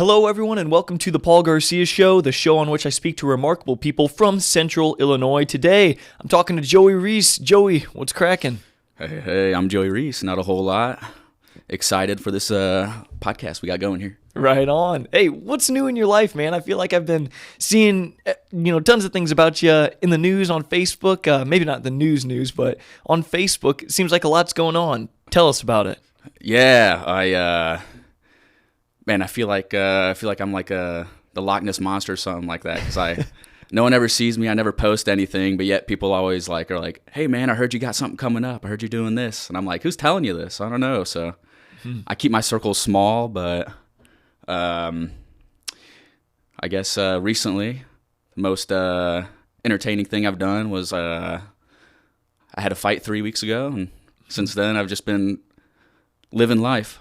Hello, everyone, and welcome to the Paul Garcia Show, the show on which I speak to remarkable people from Central Illinois. Today, I'm talking to Joey Reese. Joey, what's cracking? Hey, I'm Joey Reese. Not a whole lot. Excited for this podcast we got going here. Right on. Hey, what's new in your life, man? I feel like I've been seeing, tons of things about you in the news on Facebook. Maybe not the news, but on Facebook. It seems like a lot's going on. Tell us about it. Yeah, I feel like I'm like the Loch Ness Monster or something like that, because no one ever sees me. I never post anything, but yet people always are like, hey man, I heard you got something coming up. I heard you're doing this, and I'm like, who's telling you this? I don't know. So I keep my circle small, but I guess recently the most entertaining thing I've done was I had a fight 3 weeks ago, and since then I've just been living life.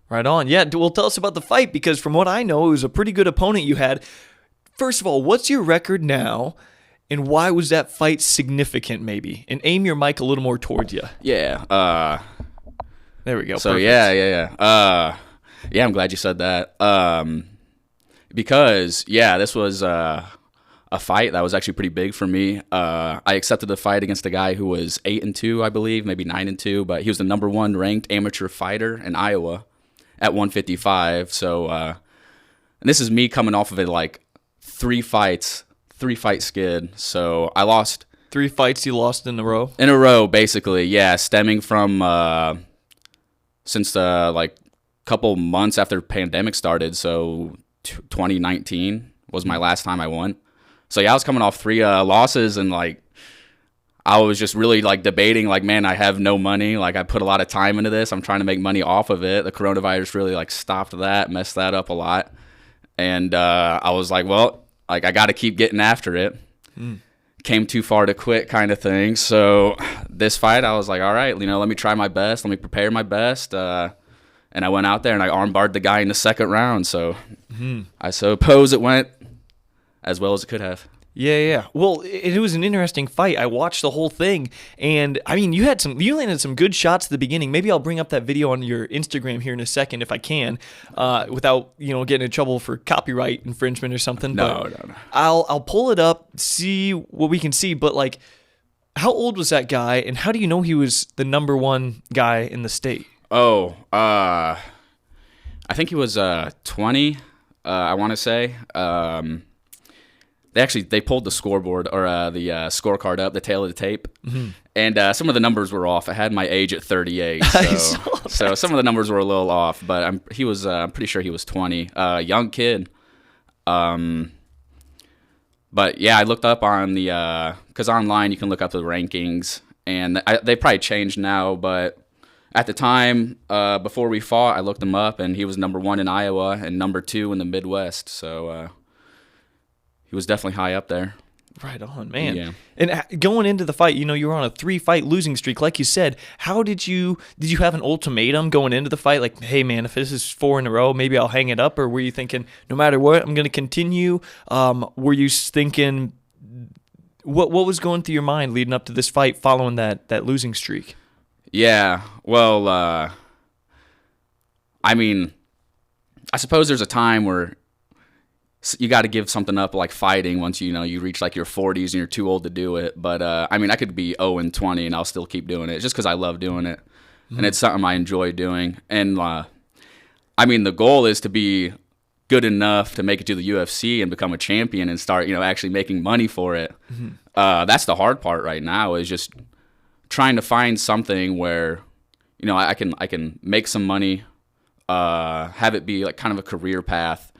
Right on. Yeah, well, tell us about the fight, because from what I know, it was a pretty good opponent you had. First of all, what's your record now, and why was that fight significant, maybe? And aim your mic a little more towards you. Yeah. There we go. So, perfect. yeah. I'm glad you said that. Because, this was a fight that was actually pretty big for me. I accepted the fight against a guy who was 8-2, I believe, maybe 9-2, but he was the number one ranked amateur fighter in Iowa at 155. So, and this is me coming off of it like three fight skid. So I lost 3 fights you lost in a row? In a row, basically. Yeah, stemming from since couple months after the pandemic started. So 2019 was my last time I won. So yeah, I was coming off 3 losses, and I was just really debating, man, I have no money. I put a lot of time into this. I'm trying to make money off of it. The coronavirus really stopped that, messed that up a lot. And I was like, well, I got to keep getting after it. Came too far to quit kind of thing. So this fight, I was like, all right, let me try my best. Let me prepare my best. And I went out there and I armbarred the guy in the second round. So I suppose it went as well as it could have. Yeah. Well, it was an interesting fight. I watched the whole thing, and I mean, you landed some good shots at the beginning. Maybe I'll bring up that video on your Instagram here in a second if I can, without getting in trouble for copyright infringement or something. No. I'll pull it up, see what we can see. But how old was that guy, and how do you know he was the number one guy in the state? I think he was 20. I want to say. They pulled the scoreboard or the scorecard up, the tail of the tape, and some of the numbers were off. I had my age at 38, so some of the numbers were a little off. But I'm pretty sure he was 20, young kid. But yeah, I looked up on the because online you can look up the rankings, and they probably changed now. But at the time, before we fought, I looked him up, and he was number 1 in Iowa and number 2 in the Midwest. So. He was definitely high up there. Right on, man. Yeah. And going into the fight, you were on a 3-fight losing streak, like you said. How did you have an ultimatum going into the fight? Like, hey, man, if this is 4 in a row, maybe I'll hang it up? Or were you thinking, no matter what, I'm going to continue? Were you thinking, what was going through your mind leading up to this fight following that losing streak? Yeah, well, I suppose there's a time where you got to give something up, like fighting, once you reach your 40s and you're too old to do it. But I could be 0-20 and I'll still keep doing it just because I love doing it, and it's something I enjoy doing. And the goal is to be good enough to make it to the UFC and become a champion and start actually making money for it. That's the hard part right now, is just trying to find something where I can make some money, have it be kind of a career path.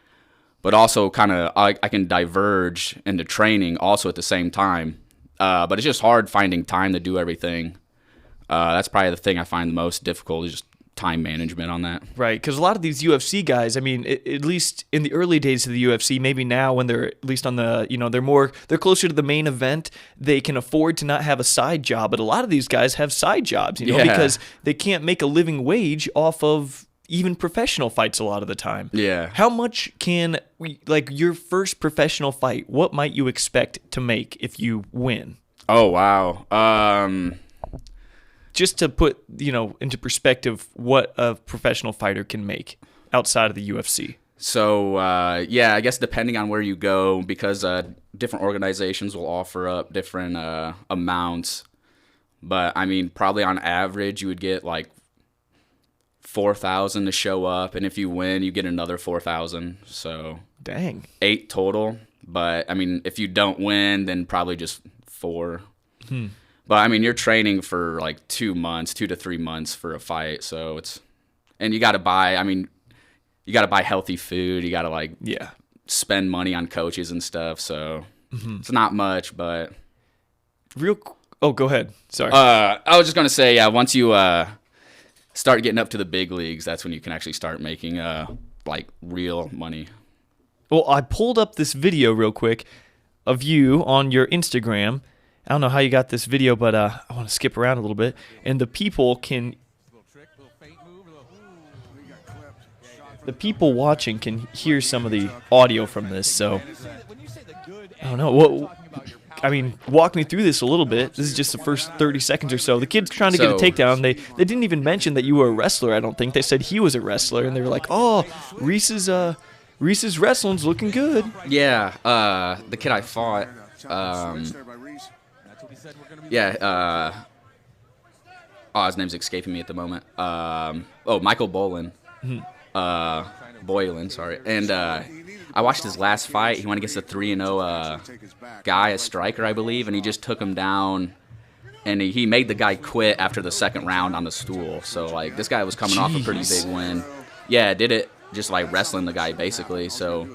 But also I can diverge into training also at the same time. But it's just hard finding time to do everything. That's probably the thing I find the most difficult, is just time management on that. Right, because a lot of these UFC guys, at least in the early days of the UFC, maybe now when they're at least on the, they're closer to the main event, they can afford to not have a side job. But a lot of these guys have side jobs, because they can't make a living wage off of even professional fights a lot of the time. Yeah. How much can your first professional fight, what might you expect to make if you win? Oh, wow. Just to put, into perspective what a professional fighter can make outside of the UFC. So, yeah, I guess depending on where you go, because different organizations will offer up different amounts. But, I mean, probably on average, you would get like 4,000 to show up. And if you win, you get another 4,000. So, Dang. 8 total. But, I mean, if you don't win, then probably just 4. But, I mean, you're training for like 2 to 3 months for a fight. So, and you got to buy, I mean, you got to buy healthy food. You got to like spend money on coaches and stuff. So it's not much, but Oh, go ahead. Sorry. I was just going to say, yeah, once you start getting up to the big leagues, that's when you can actually start making like real money. Well, I pulled up this video real quick of you on your Instagram. I don't know how you got this video, but I want to skip around a little bit. And the people watching can hear some of the audio from this. So, I don't know. Walk me through this a little bit. This is just the first 30 seconds or so. The kid's trying to get a takedown. They didn't even mention that you were a wrestler, I don't think. They said he was a wrestler, and they were like, oh, Reese's wrestling's looking good. Yeah, the kid I fought, his name's escaping me at the moment. Michael Boylan. Boylan, sorry. And I watched his last fight. He went against a 3-0 guy, a striker, I believe, and he just took him down. And he made the guy quit after the second round on the stool. So, like, this guy was coming off a pretty big win. Yeah, did it just, like, wrestling the guy, basically. So,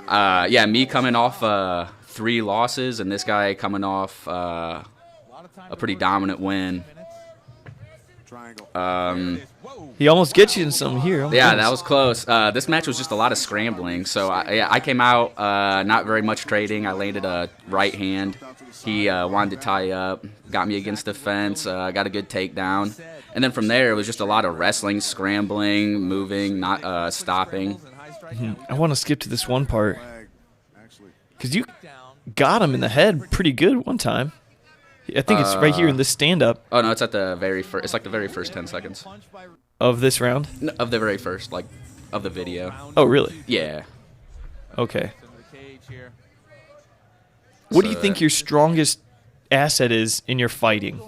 me coming off 3 losses and this guy coming off a pretty dominant win. He almost gets you in something here. Yeah, that was close. This match was just a lot of scrambling. So I came out not very much trading. I landed a right hand. He wanted to tie up, got me against the fence, got a good takedown. And then from there, it was just a lot of wrestling, scrambling, moving, not stopping. I want to skip to this one part because you got him in the head pretty good one time. I think it's right here in this stand-up. Oh, no, it's at the very first. It's like the very first 10 seconds. Of this round? No, of the very first, like, of the video. Oh, really? Yeah. Okay. What do you think your strongest asset is in your fighting?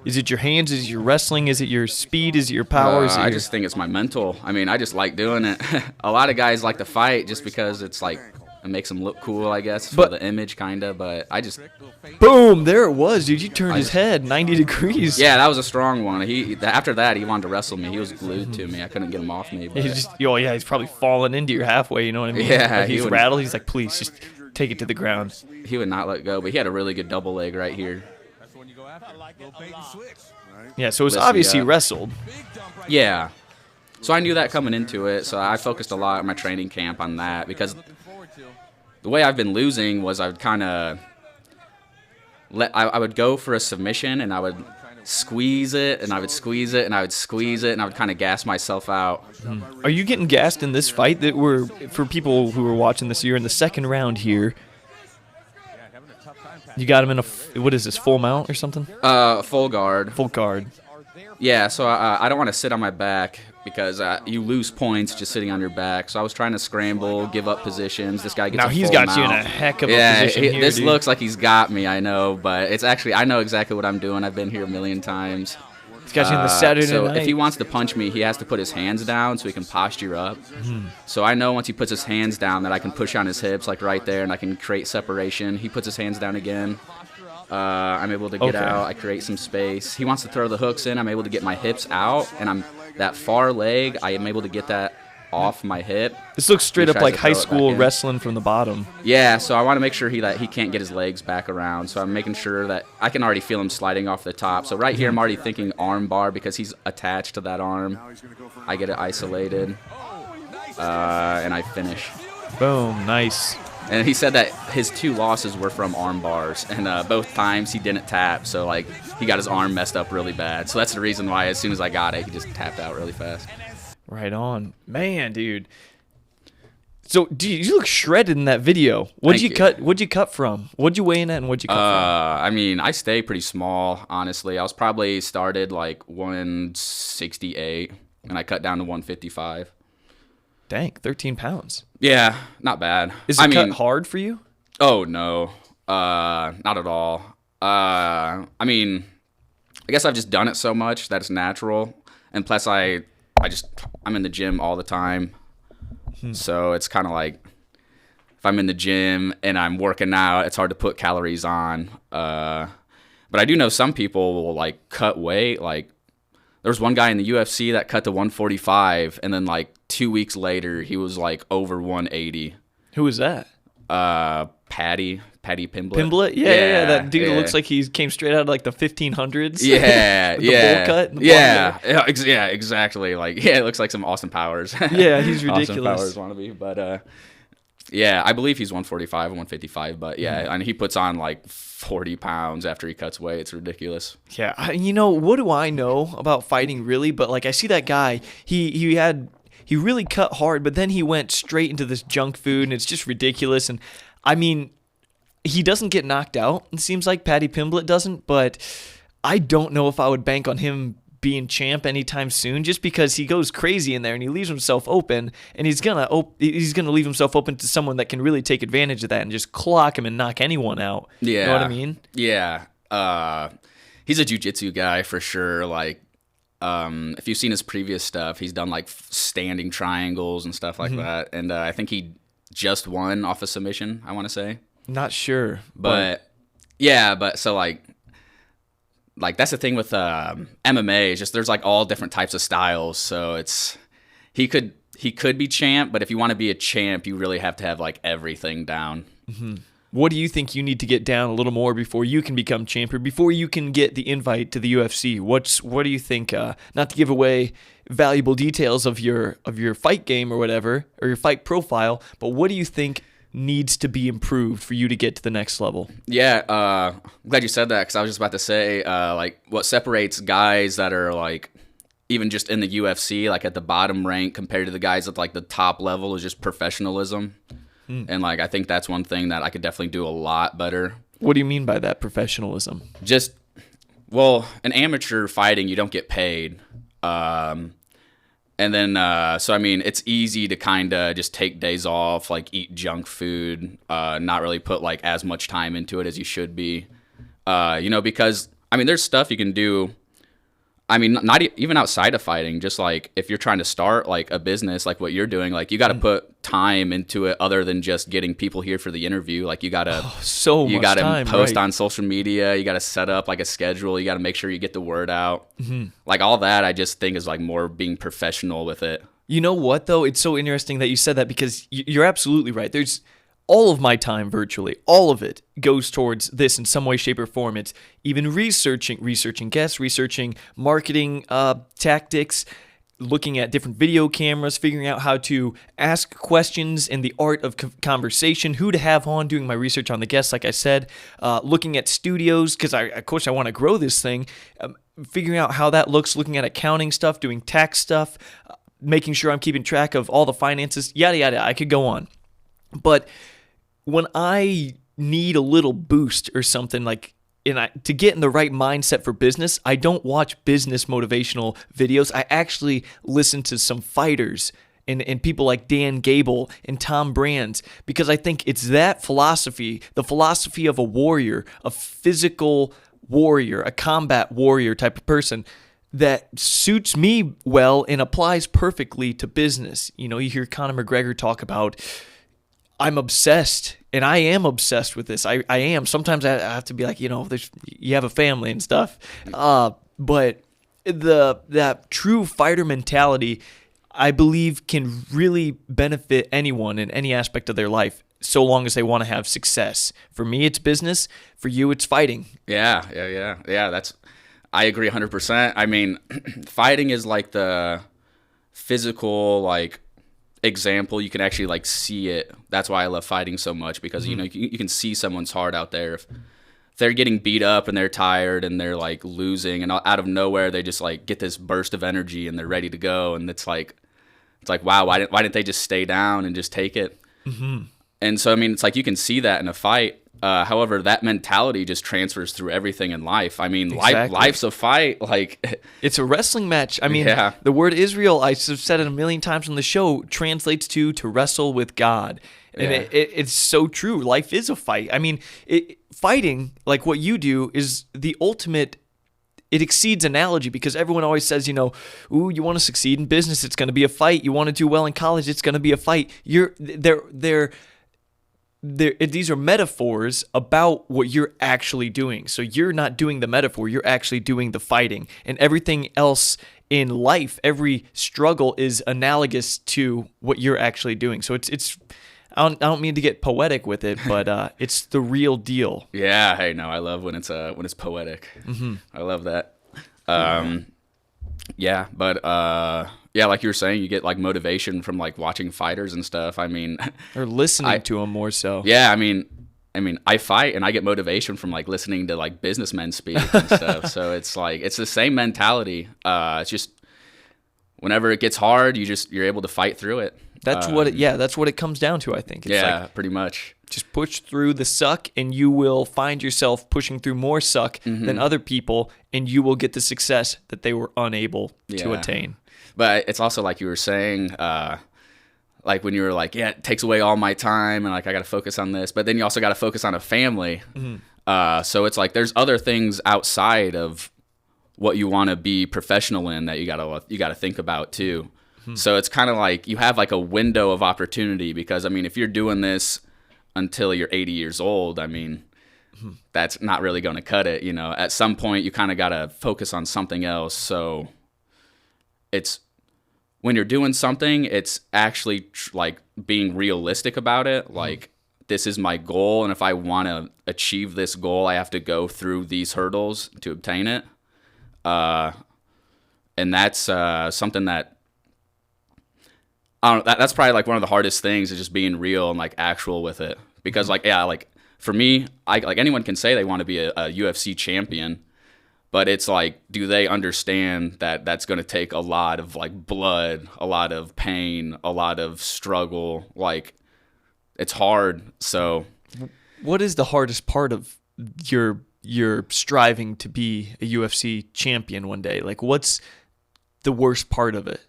Is it your hands? Is it your wrestling? Is it your speed? Is it your power? I just think it's my mental. I mean, I just like doing it. A lot of guys like to fight just because it's like, it makes them look cool, I guess, for the image, kind of. But I just... Boom! There it was, dude. You turned his head 90 degrees. Yeah, that was a strong one. After that, he wanted to wrestle me. He was glued to me. I couldn't get him off me. But... He's probably falling into your halfway, you know what I mean? Yeah. He's rattled. He's like, please, just take it to the ground. He would not let go, but he had a really good double leg right here. Yeah, so it was obviously wrestled. Yeah. So I knew that coming into it, so I focused a lot in my training camp on that because... The way I've been losing was I would kind of I would go for a submission and I would squeeze it and I would squeeze it and I would squeeze it and I would kind of gas myself out. Are you getting gassed in this fight? That were for people who were watching this year in the second round here. You got him in what is this, full mount or something? Full guard. Full guard. Yeah, so I don't want to sit on my back because you lose points just sitting on your back. So I was trying to scramble, give up positions. This guy gets now he's got you in a heck of a position here, this dude. Looks like he's got me, I know, but it's actually, I know exactly what I'm doing. I've been here a million times. He's got you in the Saturday so night. If he wants to punch me, he has to put his hands down so he can posture up. So I know once he puts his hands down that I can push on his hips like right there and I can create separation. He puts his hands down again. I'm able to get out. I create some space. He wants to throw the hooks in. I'm able to get my hips out, and that far leg, I am able to get that off my hip. This looks straight up like high school wrestling from the bottom. Yeah, so I want to make sure that he can't get his legs back around. So I'm making sure that I can already feel him sliding off the top. So right here, I'm already thinking arm bar because he's attached to that arm. I get it isolated, and I finish. Boom, nice. And he said that his 2 losses were from arm bars, and both times he didn't tap, so like he got his arm messed up really bad. So that's the reason why as soon as I got it, he just tapped out really fast. Right on. Man, dude. So, dude, you look shredded in that video. What'd you cut from? What'd you weigh in at and what'd you cut from? I mean, I stay pretty small, honestly. I was probably started like 168, and I cut down to 155. Dang, 13 pounds. Yeah, not bad. Is it cut hard for you? Oh, no. Not at all. I mean, I guess I've just done it so much that it's natural. And plus, I'm in the gym all the time. So it's kind of like if I'm in the gym and I'm working out, it's hard to put calories on. But I do know some people will like cut weight. Like there was one guy in the UFC that cut to 145, and then like 2 weeks later he was like over 180. Who was that? Paddy Pimblett. Pimblett? Yeah. That dude looks like he came straight out of like the 1500s. Yeah, with the bowl cut. And the yeah, exactly. Like, yeah, it looks like some Austin Powers. Yeah, he's ridiculous. Austin Powers wannabe, but yeah, I believe he's 145 or 155. But yeah, and he puts on like 40 pounds after he cuts weight. It's ridiculous. Yeah, you know, what do I know about fighting really? But like I see that guy, he really cut hard, but then he went straight into this junk food, and it's just ridiculous. And I mean, he doesn't get knocked out, it seems like Paddy Pimblett doesn't, but I don't know if I would bank on him being champ anytime soon, just because he goes crazy in there and he leaves himself open, and he's gonna leave himself open to someone that can really take advantage of that and just clock him and knock anyone out. Yeah. You know what I mean? Yeah. He's a jiu-jitsu guy for sure. Like, if you've seen his previous stuff, he's done like standing triangles and stuff like that. And I think he just won off a submission, I want to say. Not sure. But so like that's the thing with MMA, is just there's like all different types of styles. So it's he could be champ, but if you want to be a champ, you really have to have like everything down. What do you think you need to get down a little more before you can become champ, or before you can get the invite to the UFC? What do you think? Not to give away valuable details of your fight game or whatever, or your fight profile, but what do you think needs to be improved for you to get to the next level? Yeah, I'm glad you said that, because I was just about to say, like, what separates guys that are like even just in the UFC, like at the bottom rank, compared to the guys at like the top level, is just professionalism. And like I think that's one thing that I could definitely do a lot better. What do you mean by that, professionalism? Just, well, in amateur fighting, you don't get paid. And then, so I mean, it's easy to kind of just take days off, like eat junk food, not really put like as much time into it as you should be. Because I mean, there's stuff you can do. I mean, not even outside of fighting, just like if you're trying to start like a business, like what you're doing, like you got to put time into it other than just getting people here for the interview. Like you got to post on social media. You got to set up like a schedule. You got to make sure you get the word out. Like all that, I just think is like more being professional with it. You know what, though? It's so interesting that you said that, because you're absolutely right. There's all of my time, virtually all of it, goes towards this in some way, shape, or form. It's even researching guests, researching marketing tactics, looking at different video cameras, figuring out how to ask questions in the art of conversation, who to have on, doing my research on the guests, like I said, looking at studios, because of course I want to grow this thing, figuring out how that looks, looking at accounting stuff, doing tax stuff, making sure I'm keeping track of all the finances, yada, yada. I could go on. But when I need a little boost or something, like to get in the right mindset for business, I don't watch business motivational videos. I actually listen to some fighters and people like Dan Gable and Tom Brands, because I think it's that philosophy, the philosophy of a warrior, a physical warrior, a combat warrior type of person, that suits me well and applies perfectly to business. You know, you hear Conor McGregor talk about, I'm obsessed, and I am obsessed with this. I am. Sometimes I have to be like, you have a family and stuff. But that true fighter mentality, I believe, can really benefit anyone in any aspect of their life, so long as they want to have success. For me, it's business. For you, it's fighting. Yeah. I agree 100%. I mean, fighting is like the physical, like, example. You can actually like see it. That's why I love fighting so much, because you can see someone's heart out there. If they're getting beat up and they're tired and they're like losing, and out of nowhere they just like get this burst of energy and they're ready to go, and it's like wow, why didn't they just stay down and just take it? And so I mean, it's like you can see that in a fight, However, that mentality just transfers through everything in life. I mean, Exactly. life's a fight. Like, It's a wrestling match. I mean, Yeah. the word Israel, I've said it a million times on the show, translates to wrestle with God. And Yeah. it's so true. Life is a fight. I mean, fighting, like what you do, is the ultimate. It exceeds analogy because everyone always says, you know, ooh, you want to succeed in business, it's going to be a fight. You want to do well in college, it's going to be a fight. These are metaphors about what you're actually doing. So you're not doing the metaphor, you're actually doing the fighting. And everything else in life, every struggle is analogous to what you're actually doing. So it's I don't mean to get poetic with it, but it's the real deal. yeah, hey, no, I love when it's poetic. Mm-hmm. I love that. Yeah, but yeah, like you were saying, you get like motivation from like watching fighters and stuff. I mean, Or listening to them more so. yeah, I mean, I fight and I get motivation from like listening to like businessmen speak and stuff. So it's like it's the same mentality. It's just whenever it gets hard, you're able to fight through it. That's what it comes down to, I think. It's Yeah, like, pretty much. just push through the suck and you will find yourself pushing through more suck than other people, and you will get the success that they were unable to Yeah. attain. But it's also like you were saying, like when you were like, yeah, it takes away all my time and like I got to focus on this. But then you also got to focus on a family. So it's like there's other things outside of what you want to be professional in that you gotta think about too. So it's kind of like you have like a window of opportunity because I mean if you're doing this until you're 80 years old, I mean that's not really going to cut it. You know, at some point you kind of got to focus on something else. So it's when you're doing something, it's actually like being realistic about it. Like this is my goal, and if I want to achieve this goal, I have to go through these hurdles to obtain it. And that's something that I don't know, that's probably like one of the hardest things is just being real and like actual with it. Because like, yeah, like for me, like anyone can say they want to be a UFC champion, but it's like, do they understand that that's going to take a lot of like blood, a lot of pain, a lot of struggle? Like it's hard. So What is the hardest part of your striving to be a UFC champion one day? Like, what's the worst part of it?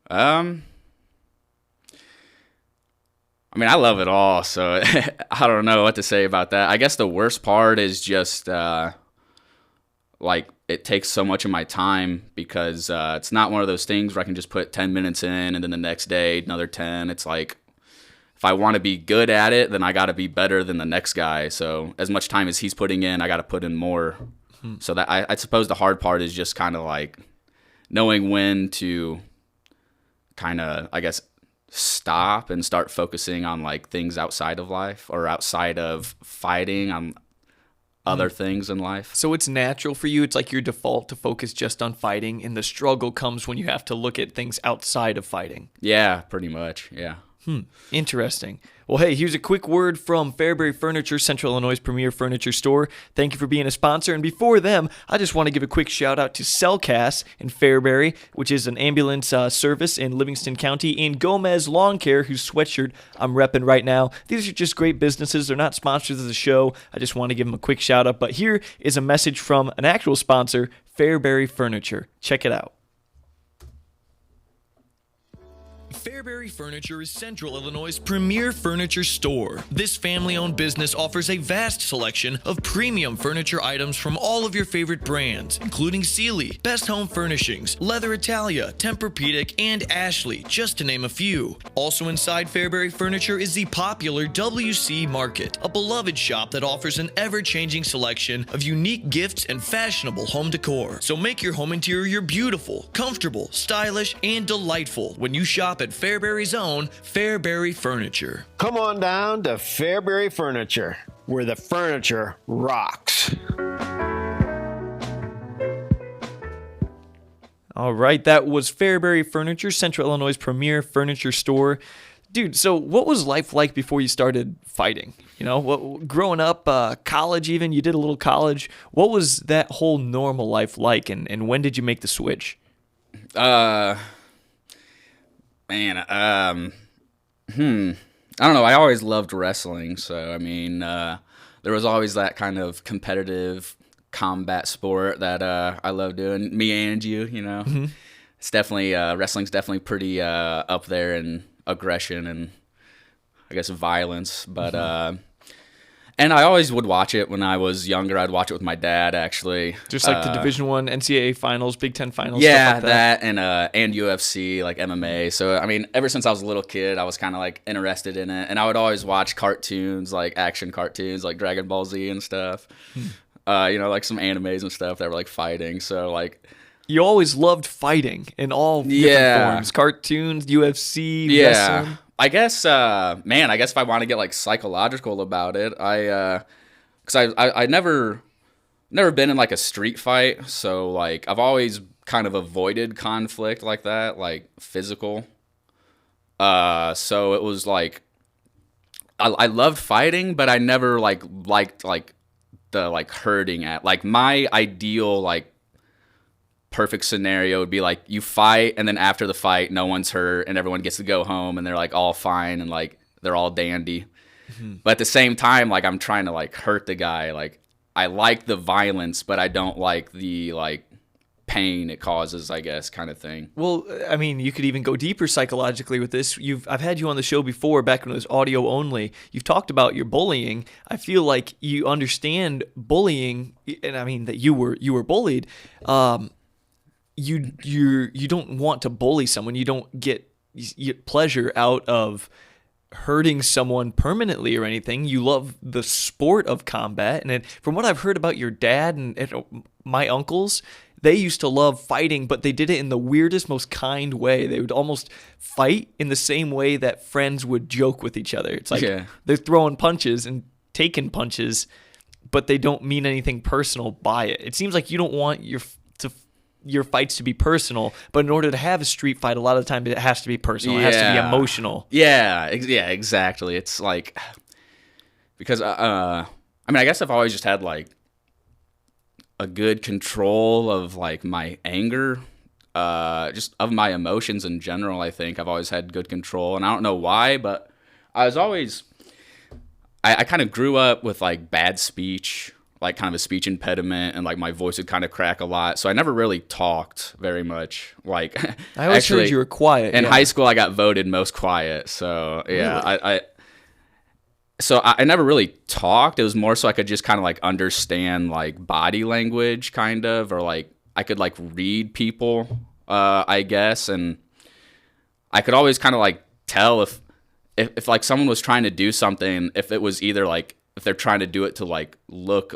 I mean, I love it all, so I don't know what to say about that. I guess the worst part is just like it takes so much of my time because it's not one of those things where I can just put 10 minutes in and then the next day another 10. It's like if I want to be good at it, then I got to be better than the next guy. So as much time as he's putting in, I got to put in more. So that I suppose the hard part is just kind of like knowing when to kind of, I guess, stop and start focusing on like things outside of life or outside of fighting on other things in life. So it's natural for you. It's like your default to focus just on fighting, and the struggle comes when you have to look at things outside of fighting. Yeah, pretty much. Yeah. Interesting. Well, hey, here's a quick word from Fairbury Furniture, Central Illinois' premier furniture store. Thank you for being a sponsor. And before them, I just want to give a quick shout out to Cellcast in Fairbury, which is an ambulance service in Livingston County, and Gomez Lawn Care, whose sweatshirt I'm repping right now. These are just great businesses. They're not sponsors of the show. I just want to give them a quick shout out. But here is a message from an actual sponsor, Fairbury Furniture. Check it out. Fairbury Furniture is Central Illinois' premier furniture store. This family-owned business offers a vast selection of premium furniture items from all of your favorite brands, including Sealy, Best Home Furnishings, Leather Italia, Tempur-Pedic, and Ashley, just to name a few. Also inside Fairbury Furniture is the popular WC Market, a beloved shop that offers an ever-changing selection of unique gifts and fashionable home decor. So make your home interior beautiful, comfortable, stylish, and delightful when you shop at Fairbury's own Fairbury Furniture. Come on down to Fairbury Furniture, where the furniture rocks. All right, that was Fairbury Furniture, Central Illinois' premier furniture store. Dude, so what was life like before you started fighting? You know, growing up, college even, you did a little college. What was that whole normal life like, and when did you make the switch? Man, I don't know. I always loved wrestling, so I mean, there was always that kind of competitive combat sport that I love doing. Me and you know, it's definitely wrestling's definitely pretty up there in aggression and I guess violence, but and I always would watch it when I was younger. I'd watch it with my dad, actually. Just like the Division I NCAA finals, Big Ten finals. Yeah, stuff like that. and UFC, like MMA. So I mean, ever since I was a little kid, I was kind of like interested in it, and I would always watch cartoons, like action cartoons, like Dragon Ball Z and stuff. You know, like some animes and stuff that were like fighting. So like, you always loved fighting in all different forms, cartoons, UFC, wrestling. I guess, man, I guess if I want to get like psychological about it, because I never been in like a street fight, so like I've always kind of avoided conflict like that, like physical. So it was like I loved fighting, but I never like liked like the like hurting at like my ideal like perfect scenario would be like you fight and then after the fight no one's hurt and everyone gets to go home and they're like all fine and like they're all dandy. But at the same time, like I'm trying to like hurt the guy. Like I like the violence, but I don't like the like pain it causes, I guess, kind of thing. Well, I mean, you could even go deeper psychologically with this. I've had you on the show before, back when it was audio only. You've talked about your bullying. I feel like you understand bullying, and I mean that you were bullied. You don't want to bully someone. You don't get pleasure out of hurting someone permanently or anything. You love the sport of combat. And from what I've heard about your dad and my uncles, they used to love fighting, but they did it in the weirdest, most kind way. They would almost fight in the same way that friends would joke with each other. It's like they're throwing punches and taking punches, but they don't mean anything personal by it. It seems like you don't want your fights to be personal, but in order to have a street fight, a lot of the time it has to be personal. It has to be emotional. Yeah, exactly. It's like, because I mean, I guess I've always just had like a good control of like my anger, just of my emotions in general. I think I've always had good control, and I don't know why, but I was always, I kind of grew up with like bad speech, like kind of a speech impediment, and like my voice would kind of crack a lot. So I never really talked very much. Like I always heard you were quiet. In high school, I got voted most quiet. So yeah, really? I never really talked. It was more so I could just kind of like understand like body language kind of, or like I could like read people, I guess. And I could always kind of like tell if like someone was trying to do something, if it was either like, if they're trying to do it to like look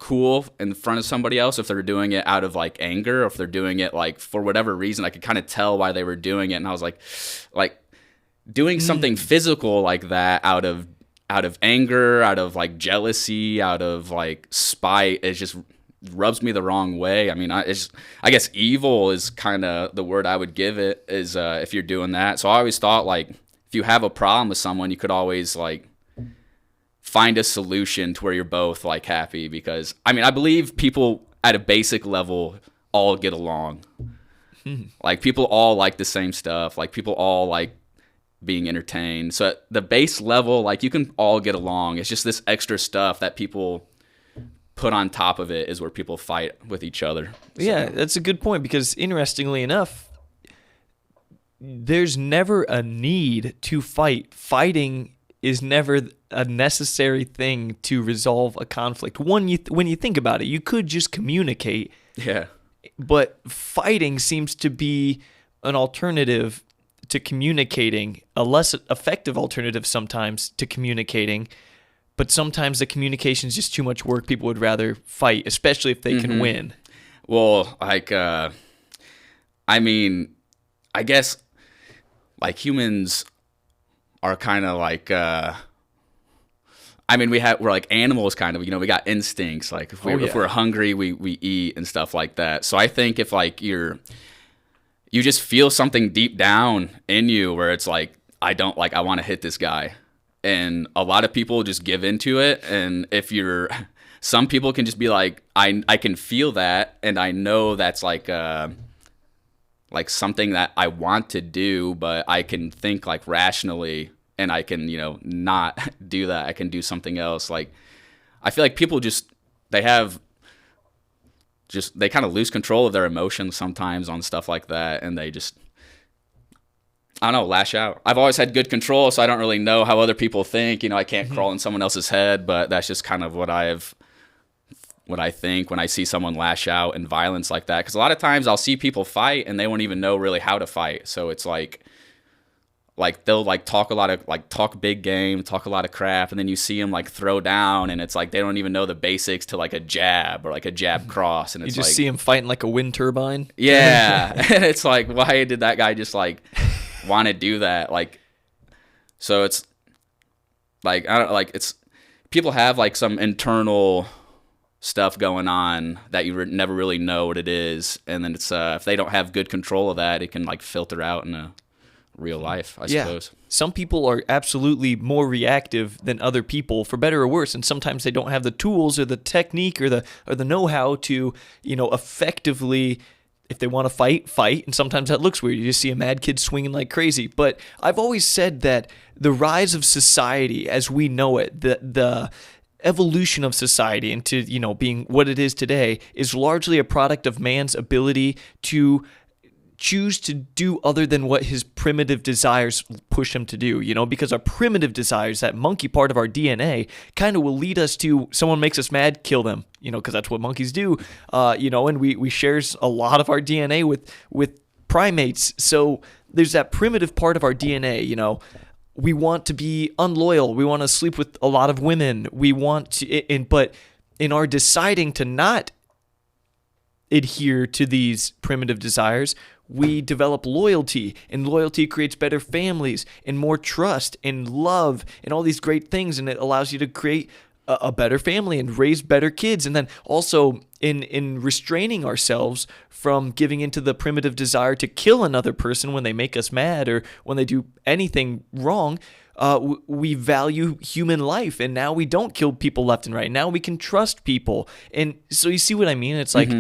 cool in front of somebody else, if they're doing it out of like anger, or if they're doing it like for whatever reason. I could kind of tell why they were doing it. And I was like doing something physical like that out of anger, out of like jealousy, out of like spite, it just rubs me the wrong way. I mean, I guess evil is kind of the word I would give it, is if you're doing that. So I always thought like if you have a problem with someone, you could always like find a solution to where you're both like happy, because I mean, I believe people at a basic level all get along. Like people all like the same stuff. Like people all like being entertained. So at the base level, like you can all get along. It's just this extra stuff that people put on top of it is where people fight with each other. So. Yeah, that's a good point, because interestingly enough, there's never a need to fight. Fighting is never a necessary thing to resolve a conflict. When you think about it, you could just communicate. Yeah. But fighting seems to be an alternative to communicating, a less effective alternative sometimes to communicating. But sometimes the communication is just too much work. People would rather fight, especially if they can win. Well, like, I mean, I guess like humans are kind of like, I mean, we're like animals kind of, you know, we got instincts. Like if we're hungry, we eat and stuff like that. So I think if like you just feel something deep down in you where it's like, I want to hit this guy. And a lot of people just give into it. And some people can just be like, I can feel that. And I know that's like, like something that I want to do, but I can think like rationally, and I can, not do that. I can do something else. Like, I feel like people they kind of lose control of their emotions sometimes on stuff like that, and they just, I don't know, lash out. I've always had good control, so I don't really know how other people think. I can't crawl in someone else's head, but that's just kind of what I think when I see someone lash out in violence like that. Because a lot of times I'll see people fight and they won't even know really how to fight. So it's like they'll like talk big game, talk a lot of crap, and then you see them like throw down, and it's like they don't even know the basics to like a jab or like a jab cross, and it's you just see them fighting like a wind turbine. Yeah, and it's like, why did that guy just like want to do that? Like, so it's like, I don't like, it's people have like some internal stuff going on that you never really know what it is, and then it's if they don't have good control of that, it can like filter out in a real life, I suppose. Some people are absolutely more reactive than other people, for better or worse, and sometimes they don't have the tools or the technique or the know-how to, effectively, if they want to fight, and sometimes that looks weird. You just see a mad kid swinging like crazy. But I've always said that the rise of society as we know it, the evolution of society into, being what it is today, is largely a product of man's ability to choose to do other than what his primitive desires push him to do, because our primitive desires, that monkey part of our DNA, kind of will lead us to, someone makes us mad, kill them, because that's what monkeys do, and we shares a lot of our DNA with primates. So there's that primitive part of our DNA, we want to be unloyal, we want to sleep with a lot of women, we want to, but in our deciding to not adhere to these primitive desires, we develop loyalty, and loyalty creates better families and more trust and love and all these great things, and it allows you to create a better family and raise better kids. And then also in restraining ourselves from giving into the primitive desire to kill another person when they make us mad or when they do anything wrong, we value human life, and now we don't kill people left and right. Now we can trust people. And so you see what I mean? It's like,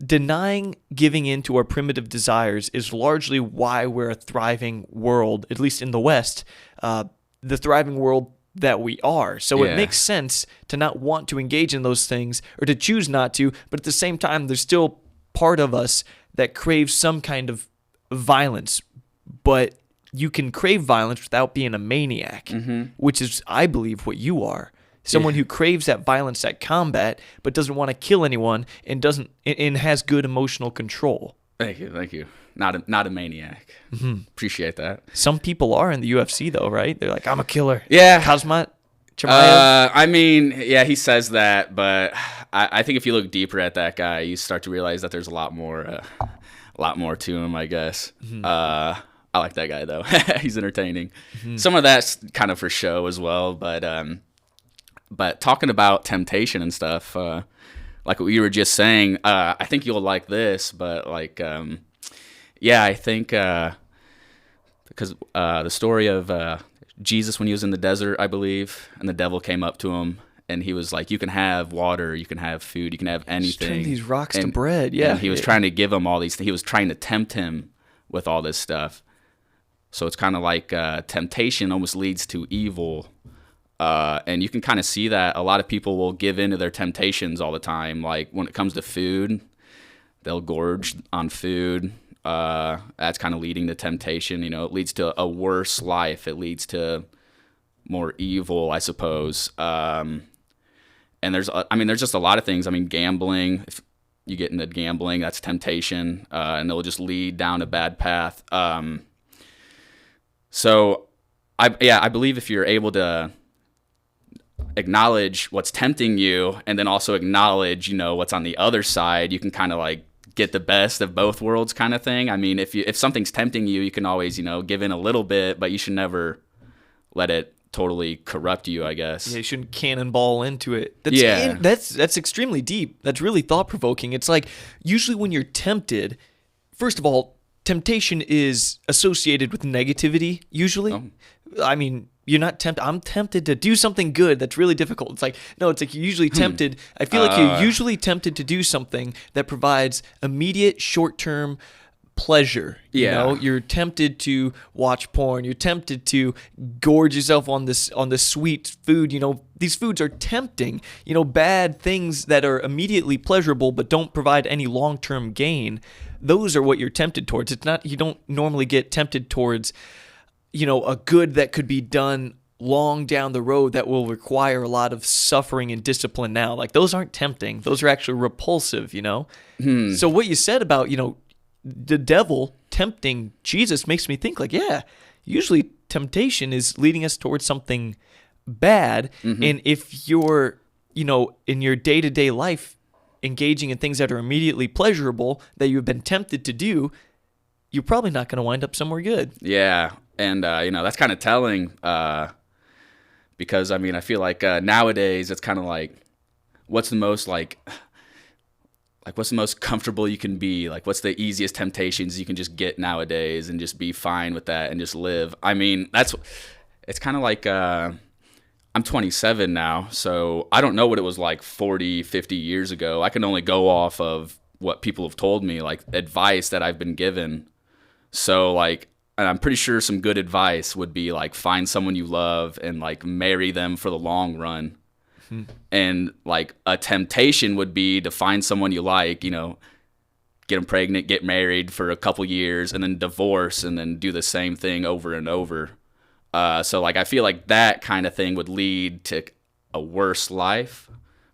denying giving in to our primitive desires is largely why we're a thriving world, at least in the West, the thriving world that we are. So It makes sense to not want to engage in those things or to choose not to, but at the same time, there's still part of us that craves some kind of violence. But you can crave violence without being a maniac, which is, I believe, what you are. Someone who craves that violence, that combat, but doesn't want to kill anyone and has good emotional control. Thank you. Not a maniac. Appreciate that. Some people are in the UFC though, right? They're like, I'm a killer. Yeah. Kazmat Chimaev. I mean, yeah, he says that, but I think if you look deeper at that guy, you start to realize that there's a lot more to him, I guess. I like that guy though. He's entertaining. Some of that's kind of for show as well, but talking about temptation and stuff, like what you were just saying, I think you'll like this, but like, I think because the story of Jesus when he was in the desert, I believe, and the devil came up to him, and he was like, you can have water, you can have food, you can have anything. Turn these rocks to bread, yeah. And he was trying to give him all these things. He was trying to tempt him with all this stuff. So it's kind of like temptation almost leads to evil. And you can kind of see that a lot of people will give in to their temptations all the time. Like when it comes to food, they'll gorge on food. That's kind of leading to temptation. It leads to a worse life. It leads to more evil, I suppose. And there's just a lot of things. I mean, gambling. If you get into gambling, that's temptation, and it'll just lead down a bad path. So, I believe if you're able to acknowledge what's tempting you and then also acknowledge what's on the other side, you can kind of like get the best of both worlds kind of thing. I mean, if something's tempting you, you can always give in a little bit, but you should never let it totally corrupt you, I guess. Yeah, you shouldn't cannonball into it. That's extremely deep. That's really thought-provoking. It's like usually when you're tempted, first of all, temptation is associated with negativity usually. I mean, you're not tempted. I'm tempted to do something good that's really difficult. It's like, no, it's like you're usually tempted. I feel like you're usually tempted to do something that provides immediate, short-term pleasure. You Yeah. know, you're tempted to watch porn. You're tempted to gorge yourself on this sweet food. You know, these foods are tempting. You know, bad things that are immediately pleasurable but don't provide any long-term gain. Those are what you're tempted towards. It's not, you don't normally get tempted towards, you know, a good that could be done long down the road that will require a lot of suffering and discipline now. Like, those aren't tempting. Those are actually repulsive, you know? So what you said about, you know, the devil tempting Jesus makes me think, like, yeah, usually temptation is leading us towards something bad. And if you're, you know, in your day-to-day life engaging in things that are immediately pleasurable that you've been tempted to do, you're probably not going to wind up somewhere good. Yeah, and you know, that's kind of telling, because I mean, I feel like nowadays it's kind of like, what's the most what's the most comfortable you can be? Like, what's the easiest temptations you can just get nowadays and just be fine with that and just live? I mean, it's kind of like, I'm 27 now, so I don't know what it was like 40, 50 years ago. I can only go off of what people have told me, like advice that I've been given. So like, and I'm pretty sure some good advice would be like, find someone you love and like marry them for the long run. And like a temptation would be to find someone you like, you know, get them pregnant, get married for a couple years, and then divorce, and then do the same thing over and over. So like, I feel like that kind of thing would lead to a worse life,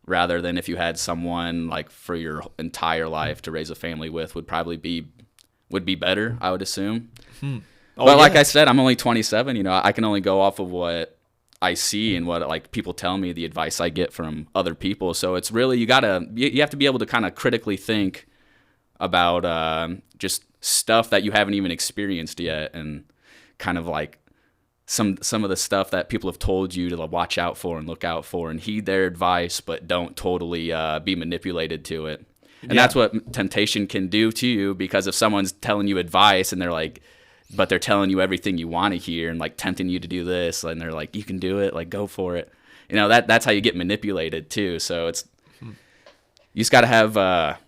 rather than if you had someone like for your entire life to raise a family with would be better, I would assume. But like I said, I'm only 27, you know, I can only go off of what I see and what like people tell me, the advice I get from other people. So it's really, you have to be able to kind of critically think about just stuff that you haven't even experienced yet, and kind of like some of the stuff that people have told you to watch out for and look out for, and heed their advice, but don't totally be manipulated to it. And that's what temptation can do to you, because if someone's telling you advice and but they're telling you everything you want to hear and like tempting you to do this, and they're like, you can do it, like go for it. You know, that's how you get manipulated too. So you just got to have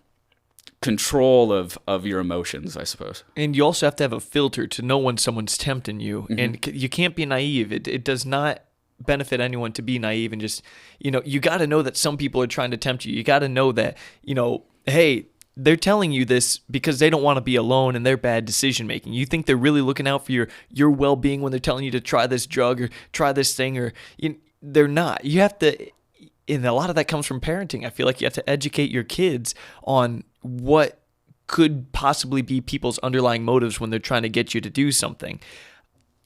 control of your emotions, I suppose. And you also have to have a filter to know when someone's tempting you. And you can't be naive. It does not benefit anyone to be naive and just, you know, you got to know that some people are trying to tempt you. You got to know that, you know, hey, they're telling you this because they don't want to be alone in their bad decision making. You think they're really looking out for your well-being when they're telling you to try this drug or try this thing, or they're not. You have to, and a lot of that comes from parenting. I feel like you have to educate your kids on what could possibly be people's underlying motives when they're trying to get you to do something.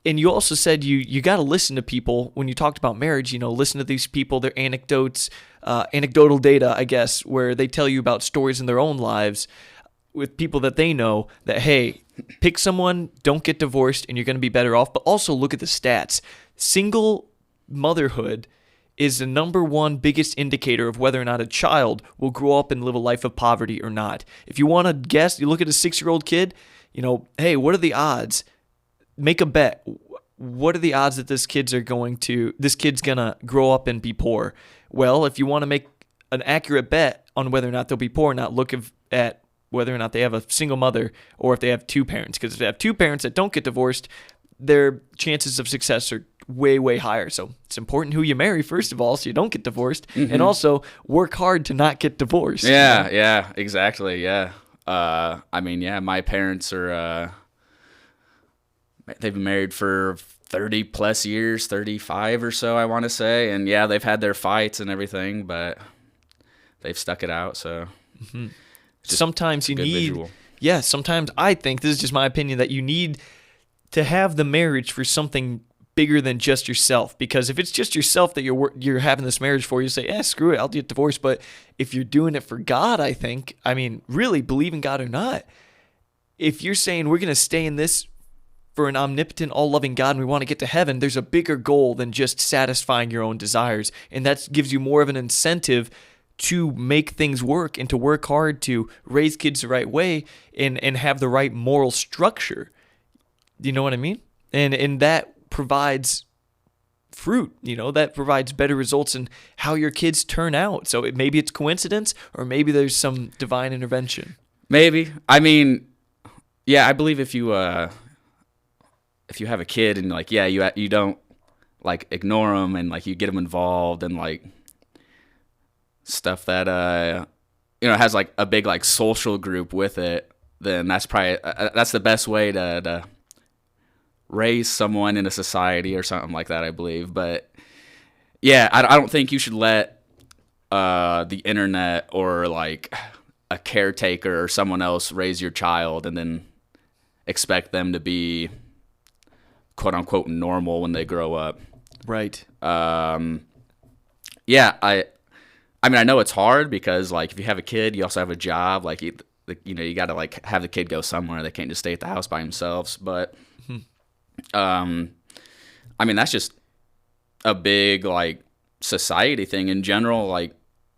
And you also said you got to listen to people when you talked about marriage. You know, listen to these people, their anecdotes, anecdotal data, I guess, where they tell you about stories in their own lives with people that they know that, hey, pick someone, don't get divorced, and you're going to be better off. But also look at the stats. Single motherhood is the number one biggest indicator of whether or not a child will grow up and live a life of poverty or not. If you want to guess, you look at a 6-year-old kid, you know, hey, what are the odds? Make a bet. What are the odds that this kid's gonna grow up and be poor? Well, if you want to make an accurate bet on whether or not they'll be poor or not, look at whether or not they have a single mother or if they have two parents. Because if they have two parents that don't get divorced, their chances of success are way, way higher. So it's important who you marry, first of all, so you don't get divorced, and also work hard to not get divorced. Yeah, yeah, exactly, yeah. I mean, yeah, my parents are... they've been married for 30 plus years, 35 or so, I want to say. And yeah, they've had their fights and everything, but they've stuck it out. So sometimes you need, visual. Yeah, sometimes I think, this is just my opinion, that you need to have the marriage for something bigger than just yourself. Because if it's just yourself that you're having this marriage for, you say, screw it, I'll get divorced. But if you're doing it for God, I think, I mean, really, believe in God or not, if you're saying we're going to stay in this for an omnipotent, all-loving God, and we want to get to heaven, there's a bigger goal than just satisfying your own desires. And that gives you more of an incentive to make things work and to work hard to raise kids the right way and have the right moral structure. Do you know what I mean? And that provides fruit, you know, that provides better results in how your kids turn out. So maybe it's coincidence, or maybe there's some divine intervention. Maybe. I mean... Yeah, I believe if you have a kid and like you don't like ignore them and like you get them involved and like stuff that has like a big like social group with it, then that's probably that's the best way to raise someone in a society or something like that, I believe. But yeah, I don't think you should let the internet or like a caretaker or someone else raise your child and then expect them to be quote unquote normal when they grow up. Right. Yeah, I mean, I know it's hard because like if you have a kid, you also have a job. Like you got to like have the kid go somewhere. They can't just stay at the house by themselves. But I mean, that's just a big like society thing in general. Like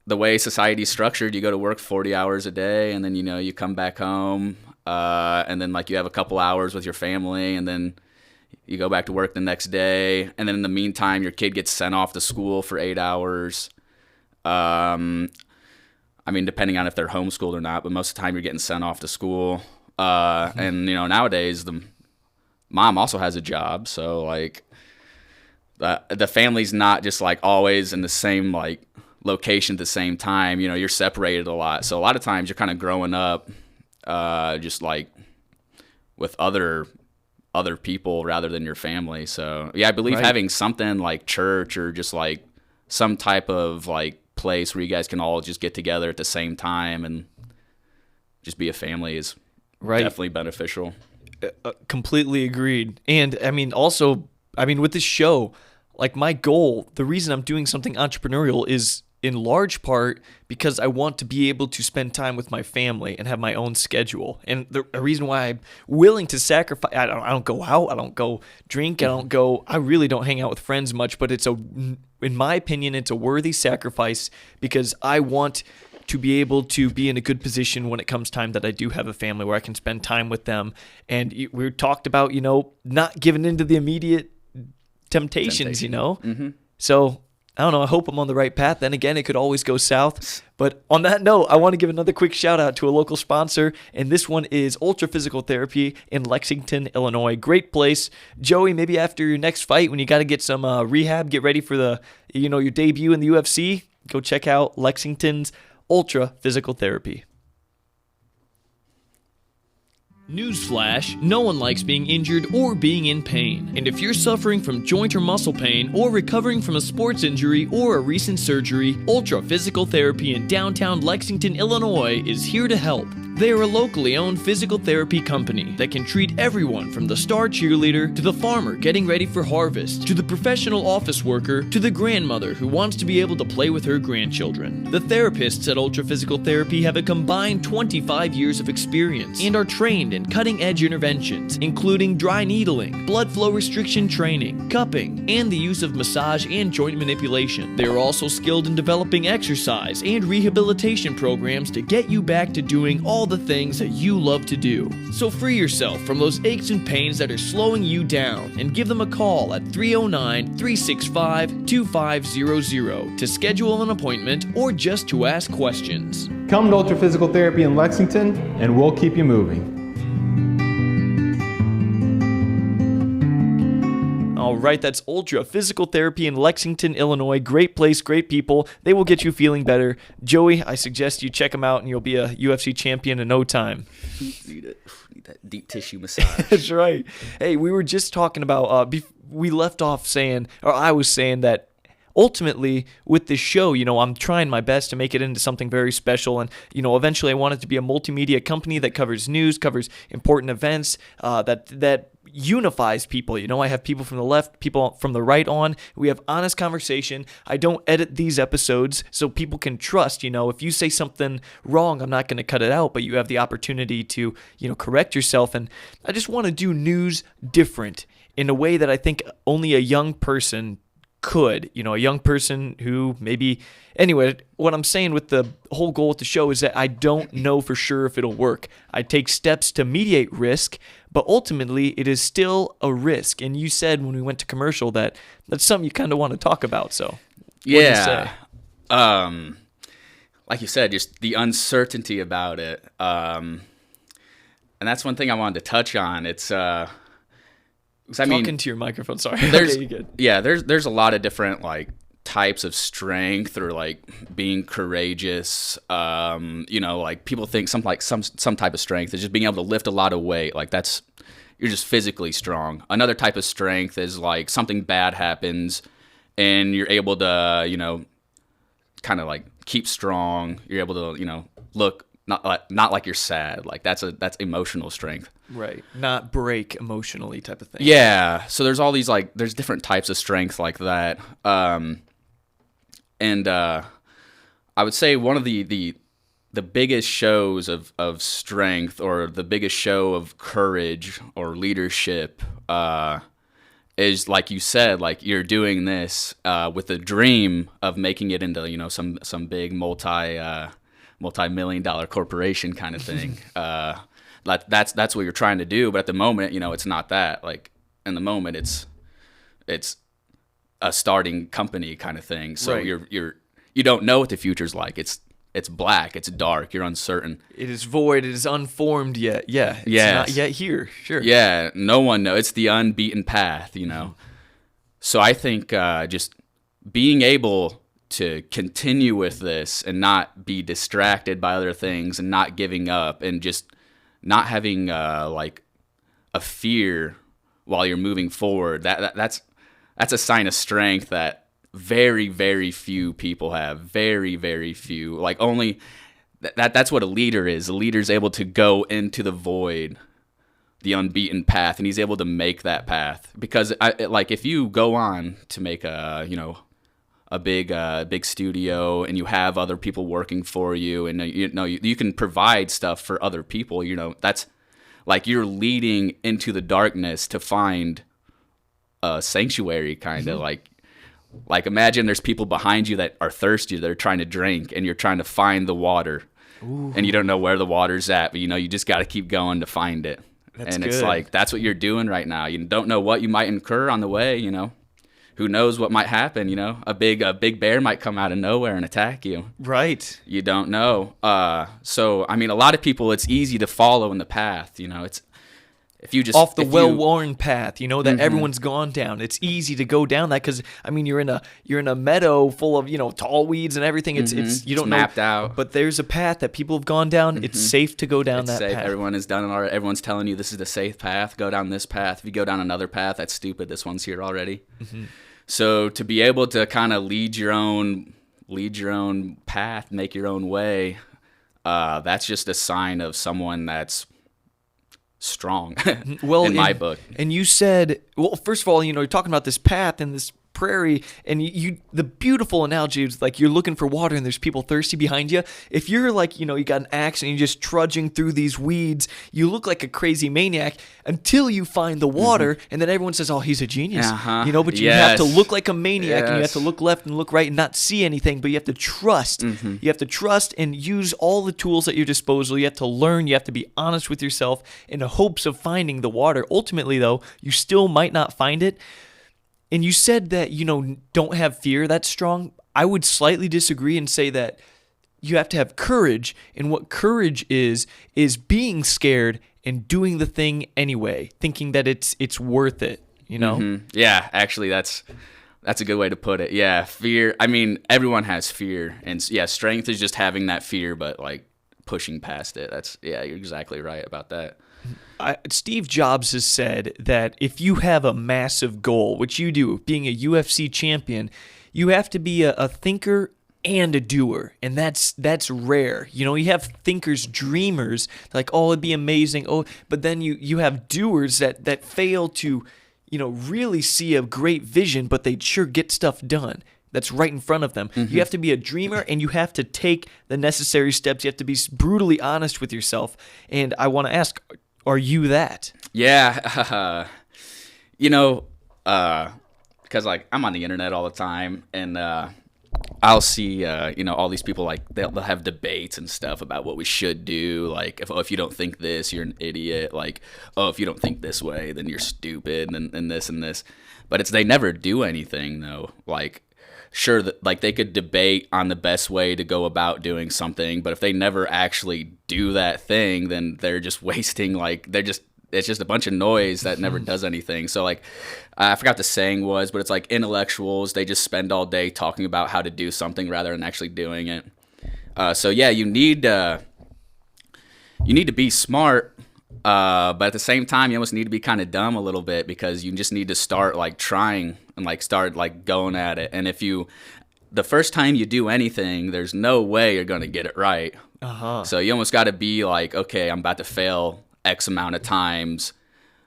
the way society's structured, you go to work 40 hours a day, and then you come back home, and then like you have a couple hours with your family, and then you go back to work the next day, and then in the meantime, your kid gets sent off to school for 8 hours. I mean, depending on if they're homeschooled or not, but most of the time you're getting sent off to school. And nowadays the mom also has a job, so like the family's not just like always in the same like location at the same time. You're separated a lot, so a lot of times you're kind of growing up just like with other people rather than your family. So yeah, I believe having something like church or just like some type of like place where you guys can all just get together at the same time and just be a family is definitely beneficial. Completely agreed. And I mean, also, with this show, like my goal, the reason I'm doing something entrepreneurial is in large part because I want to be able to spend time with my family and have my own schedule. And the reason why I'm willing to sacrifice, I don't go out, I don't go drink, I really don't hang out with friends much, but in my opinion, it's a worthy sacrifice because I want to be able to be in a good position when it comes time that I do have a family where I can spend time with them. And we talked about, not giving into the immediate temptations. Mm-hmm. So I don't know. I hope I'm on the right path. Then again, it could always go south. But on that note, I want to give another quick shout out to a local sponsor, and this one is Ultra Physical Therapy in Lexington, Illinois. Great place. Joey, maybe after your next fight, when you got to get some rehab, get ready for your debut in the UFC, go check out Lexington's Ultra Physical Therapy. Newsflash, no one likes being injured or being in pain. And if you're suffering from joint or muscle pain or recovering from a sports injury or a recent surgery, Ultra Physical Therapy in downtown Lexington, Illinois is here to help. They are a locally owned physical therapy company that can treat everyone from the star cheerleader to the farmer getting ready for harvest to the professional office worker to the grandmother who wants to be able to play with her grandchildren. The therapists at Ultra Physical Therapy have a combined 25 years of experience and are trained in cutting-edge interventions, including dry needling, blood flow restriction training, cupping, and the use of massage and joint manipulation. They are also skilled in developing exercise and rehabilitation programs to get you back to doing all the things that you love to do. So free yourself from those aches and pains that are slowing you down and give them a call at 309-365-2500 to schedule an appointment or just to ask questions. Come to Ultra Physical Therapy in Lexington and we'll keep you moving. All right, that's Ultra Physical Therapy in Lexington, Illinois. Great place, great people. They will get you feeling better. Joey, I suggest you check them out and you'll be a UFC champion in no time. Need that deep tissue massage. That's right. Hey, we were just talking about, we left off saying, or I was saying that ultimately with this show, I'm trying my best to make it into something very special. And, eventually I want it to be a multimedia company that covers news, covers important events, that unifies people. I have people from the left, people from the right on. We have honest conversation. I don't edit these episodes so people can trust, if you say something wrong, I'm not going to cut it out, but you have the opportunity to, correct yourself. And I just want to do news different in a way that I think only a young person could, a young person who maybe, anyway, what I'm saying with the whole goal with the show is that I don't know for sure if it'll work. I take steps to mediate risk, but ultimately it is still a risk. And you said when we went to commercial that that's something you kind of want to talk about. So yeah, like you said, just the uncertainty about it. that's one thing I wanted to touch on. It's 'cause Talking to your microphone. Sorry. there's Okay, you good. yeah, there's a lot of different like types of strength, or like being courageous. Like people think some type of strength is just being able to lift a lot of weight. Like you're just physically strong. Another type of strength is like something bad happens and you're able to, kind of like keep strong. You're able to, look not like you're sad. Like that's emotional strength. Right. Not break emotionally type of thing. Yeah. So there's all these there's different types of strength like that. And I would say one of the biggest shows of strength, or the biggest show of courage or leadership, is like you said, like you're doing this with the dream of making it into some big multi-million-dollar corporation kind of thing. That's what you're trying to do, but at the moment, it's not that. Like in the moment, it's a starting company kind of thing. So Right. you don't know what the future's like. It's black. It's dark. You're uncertain. It is void. It is unformed yet. Yeah. It's Yes. not yet here. Sure. Yeah, no one knows. It's the unbeaten path, So I think just being able to continue with this and not be distracted by other things and not giving up and just not having like a fear while you're moving forward, that's a sign of strength that very, very few people have. Very, very few. Like only that's what a leader is. A leader's able to go into the void, the unbeaten path, and he's able to make that path. Because if you go on to make a big studio and you have other people working for you, and you can provide stuff for other people, that's like you're leading into the darkness to find a sanctuary, kind of. Like imagine there's people behind you that are thirsty, they're trying to drink, and you're trying to find the water. Ooh. And you don't know where the water's at, but you just got to keep going to find it. That's and good. It's like that's what you're doing right now. You don't know what you might incur on the way. Who knows what might happen? A big bear might come out of nowhere and attack you. Right. You don't know. So I mean, a lot of people, it's easy to follow in the path. It's if you just off the well-worn path, that Mm-hmm. everyone's gone down. It's easy to go down that because you're in a meadow full of tall weeds and everything. It's you don't know, mapped out. But there's a path that people have gone down. It's safe to go down It's that safe. path. Everyone has done it already. Everyone's telling you this is the safe path. Go down this path. If you go down another path, that's stupid. This one's here already. Mm-hmm. So to be able to kind of lead your own path, make your own way, that's just a sign of someone that's strong. In my book. And you said, well, first of all, you're talking about this path and this prairie, and the beautiful analogy is like you're looking for water and there's people thirsty behind you. If you're like, you got an axe and you're just trudging through these weeds, you look like a crazy maniac until you find the water, and then everyone says, oh, he's a genius. But you have to look like a maniac, and you have to look left and look right and not see anything, but you have to trust. You have to trust and use all the tools at your disposal. You have to learn. You have to be honest with yourself in the hopes of finding the water. Ultimately, though, you still might not find it. And you said that, don't have fear that's strong. I would slightly disagree and say that you have to have courage. And what courage is being scared and doing the thing anyway, thinking that it's worth it, Mm-hmm. Yeah, actually, that's a good way to put it. Yeah, fear. I mean, everyone has fear. And yeah, strength is just having that fear, but like pushing past it. You're exactly right about that. Steve Jobs has said that if you have a massive goal, which you do, being a UFC champion, you have to be a thinker and a doer, and that's rare. You have thinkers, dreamers, like, oh, it'd be amazing. Oh, but then you have doers that fail to, really see a great vision, but they sure get stuff done that's right in front of them. Mm-hmm. You have to be a dreamer, and you have to take the necessary steps. You have to be brutally honest with yourself. And I want to ask, are you that? Yeah, because like I'm on the internet all the time, and I'll see all these people, like they'll have debates and stuff about what we should do. Like if you don't think this, you're an idiot. Like, oh, if you don't think this way, then you're stupid, and this and this. But they never do anything though. Like sure that like they could debate on the best way to go about doing something, but if they never actually do that thing, then they're just wasting, like it's just a bunch of noise that never does anything. So like, I forgot the saying was, but it's like intellectuals, they just spend all day talking about how to do something rather than actually doing it. So yeah, you need to be smart, but at the same time, you almost need to be kind of dumb a little bit, because you just need to start like trying and like start like going at it. And if the first time you do anything, there's no way you're going to get it right. So you almost got to be like, okay, I'm about to fail X amount of times,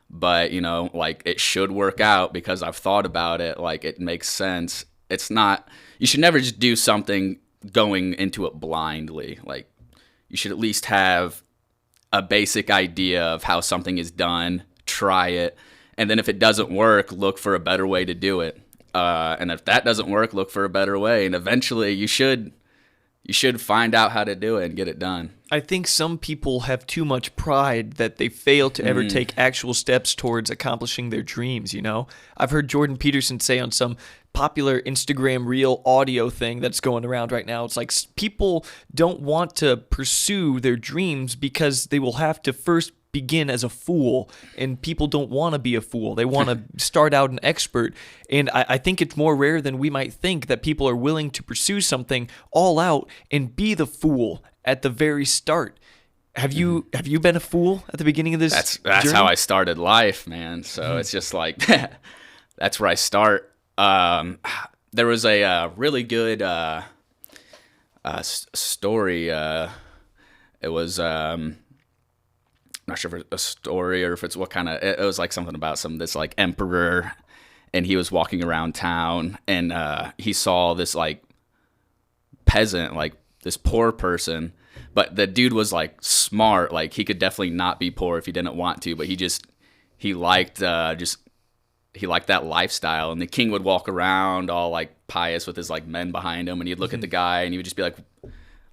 but you know, like it should work out because I've thought about it. Like it makes sense. It's not, you should never just do something going into it blindly. Like you should at least have a basic idea of how something is done, try it, and then if it doesn't work, look for a better way to do it. And if that doesn't work, look for a better way, and eventually you should find out how to do it and get it done. I think some people have too much pride that they fail to ever take actual steps towards accomplishing their dreams, you know? I've heard Jordan Peterson say on some popular Instagram reel audio thing that's going around right now, it's like people don't want to pursue their dreams because they will have to first begin as a fool, and people don't want to be a fool. They want to start out an expert, and I think it's more rare than we might think that people are willing to pursue something all out and be the fool at the very start. Have you been a fool at the beginning of this That's journey? how I started life, man. So it's just like that's where I start. There was a really good story. It was I'm not sure if it's a story or if it's what kind of. It was like something about this like emperor, and he was walking around town, and he saw this like peasant, like this poor person, but the dude was like smart. Like he could definitely not be poor if he didn't want to, but he liked that lifestyle. And the king would walk around all like pious with his like men behind him, and he'd look at the guy and he would just be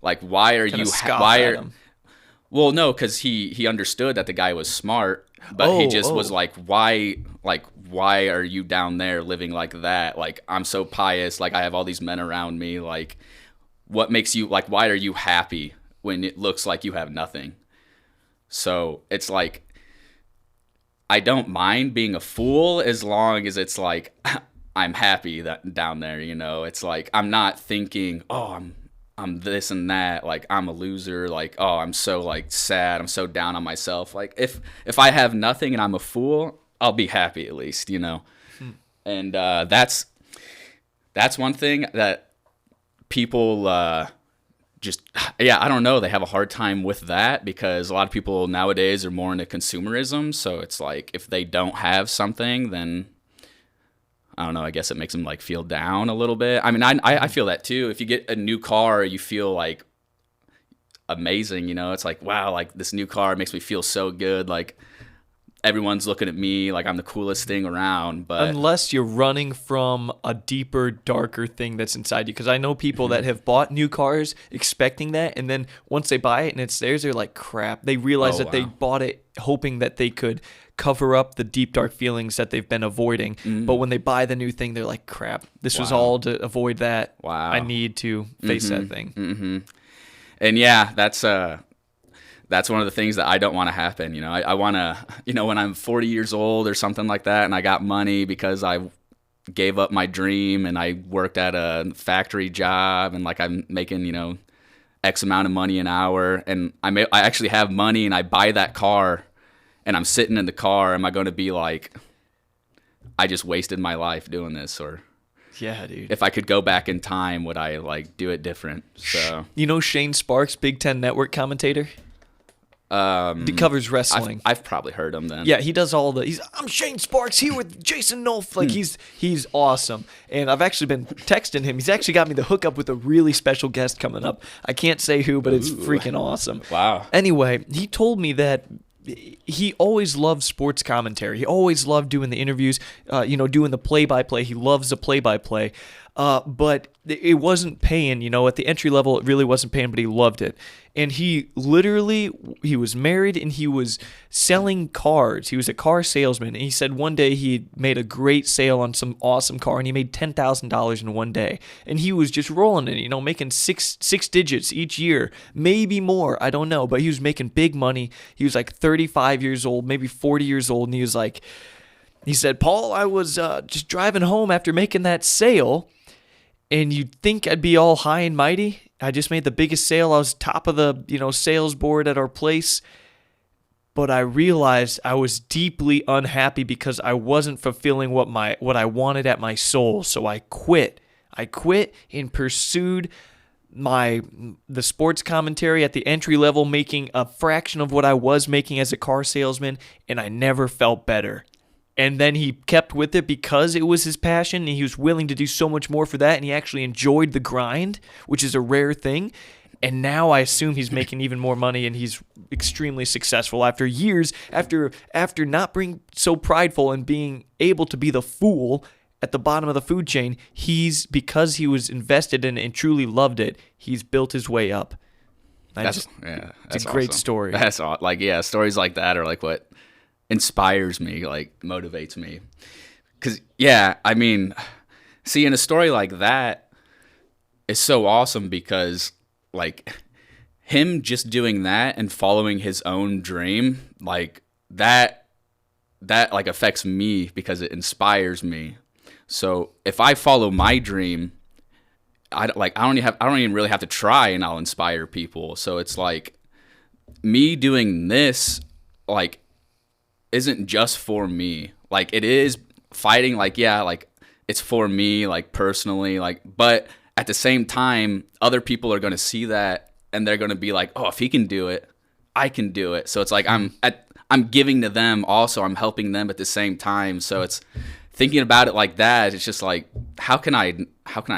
like why are Kinda you scoff why at are him. Well, no, because he understood that the guy was smart, but he just was like, why are you down there living like that? Like, I'm so pious, like I have all these men around me, like what makes you, like, why are you happy when it looks like you have nothing? So it's like, I don't mind being a fool as long as it's like I'm happy that down there, you know. It's like I'm not thinking, oh, I'm this and that, like I'm a loser, like oh, I'm so like sad, I'm so down on myself. Like if I have nothing and I'm a fool, I'll be happy at least, you know. And that's one thing that people I don't know, they have a hard time with that, because a lot of people nowadays are more into consumerism. So it's like if they don't have something, then I don't know, I guess it makes them like feel down a little bit. I mean, I feel that too. If you get a new car, you feel like amazing, you know. It's like, wow, like this new car makes me feel so good. Like everyone's looking at me like I'm the coolest thing around. But unless you're running from a deeper, darker thing that's inside you. Because I know people that have bought new cars expecting that, and then once they buy it and it's theirs, they're like, crap. They realize that they bought it hoping that they could cover up the deep, dark feelings that they've been avoiding. But when they buy the new thing, they're like, crap, this was all to avoid that. Wow. I need to face that thing. And yeah, that's one of the things that I don't want to happen. You know, I want to, you know, when I'm 40 years old or something like that, and I got money because I gave up my dream and I worked at a factory job, and like I'm making, you know, X amount of money an hour, and I actually have money and I buy that car and I'm sitting in the car. Am I going to be like, I just wasted my life doing this? Or Yeah, dude. if I could go back in time, would I like do it different? So You know Shane Sparks, Big Ten Network commentator? He covers wrestling. I've probably heard him then. Yeah, he does all the. I'm Shane Sparks here with Jason Nolf. Like he's awesome, and I've actually been texting him. He's actually got me the hookup with a really special guest coming up. I can't say who, but it's freaking awesome. Wow. Anyway, he told me that he always loved sports commentary. He always loved doing the interviews. Doing the play-by-play. He loves the play-by-play. but it wasn't paying, at the entry level, it really wasn't paying, but he loved it. And he was married and he was selling cars. He was a car salesman. And he said one day he made a great sale on some awesome car and he made $10,000 in one day. And he was just rolling it, making six digits each year, maybe more. I don't know, but he was making big money. He was like 35 years old, maybe 40 years old. And he said, Paul, I was just driving home after making that sale. And you'd think I'd be all high and mighty. I just made the biggest sale. I was top of the, sales board at our place. But I realized I was deeply unhappy because I wasn't fulfilling what I wanted at my soul. So I quit. I quit and pursued the sports commentary at the entry level, making a fraction of what I was making as a car salesman, and I never felt better. And then he kept with it because it was his passion and he was willing to do so much more for that. And he actually enjoyed the grind, which is a rare thing. And now I assume he's making even more money and he's extremely successful after years, after not being so prideful and being able to be the fool at the bottom of the food chain. Because he was invested in it and truly loved it, he's built his way up. That's it's a great awesome. story. That's stories like that are like what inspires me, like motivates me. Because seeing a story like that is so awesome because like him just doing that and following his own dream, like that like affects me because it inspires me. So if I follow my dream, I don't even really have to try and I'll inspire people. So it's like me doing this like isn't just for me. Like it is fighting, like it's for me, like personally, like, but at the same time other people are going to see that and they're going to be like, oh, if he can do it, I can do it. So it's like I'm giving to them also, I'm helping them at the same time. So it's thinking about it like that, it's just like how can I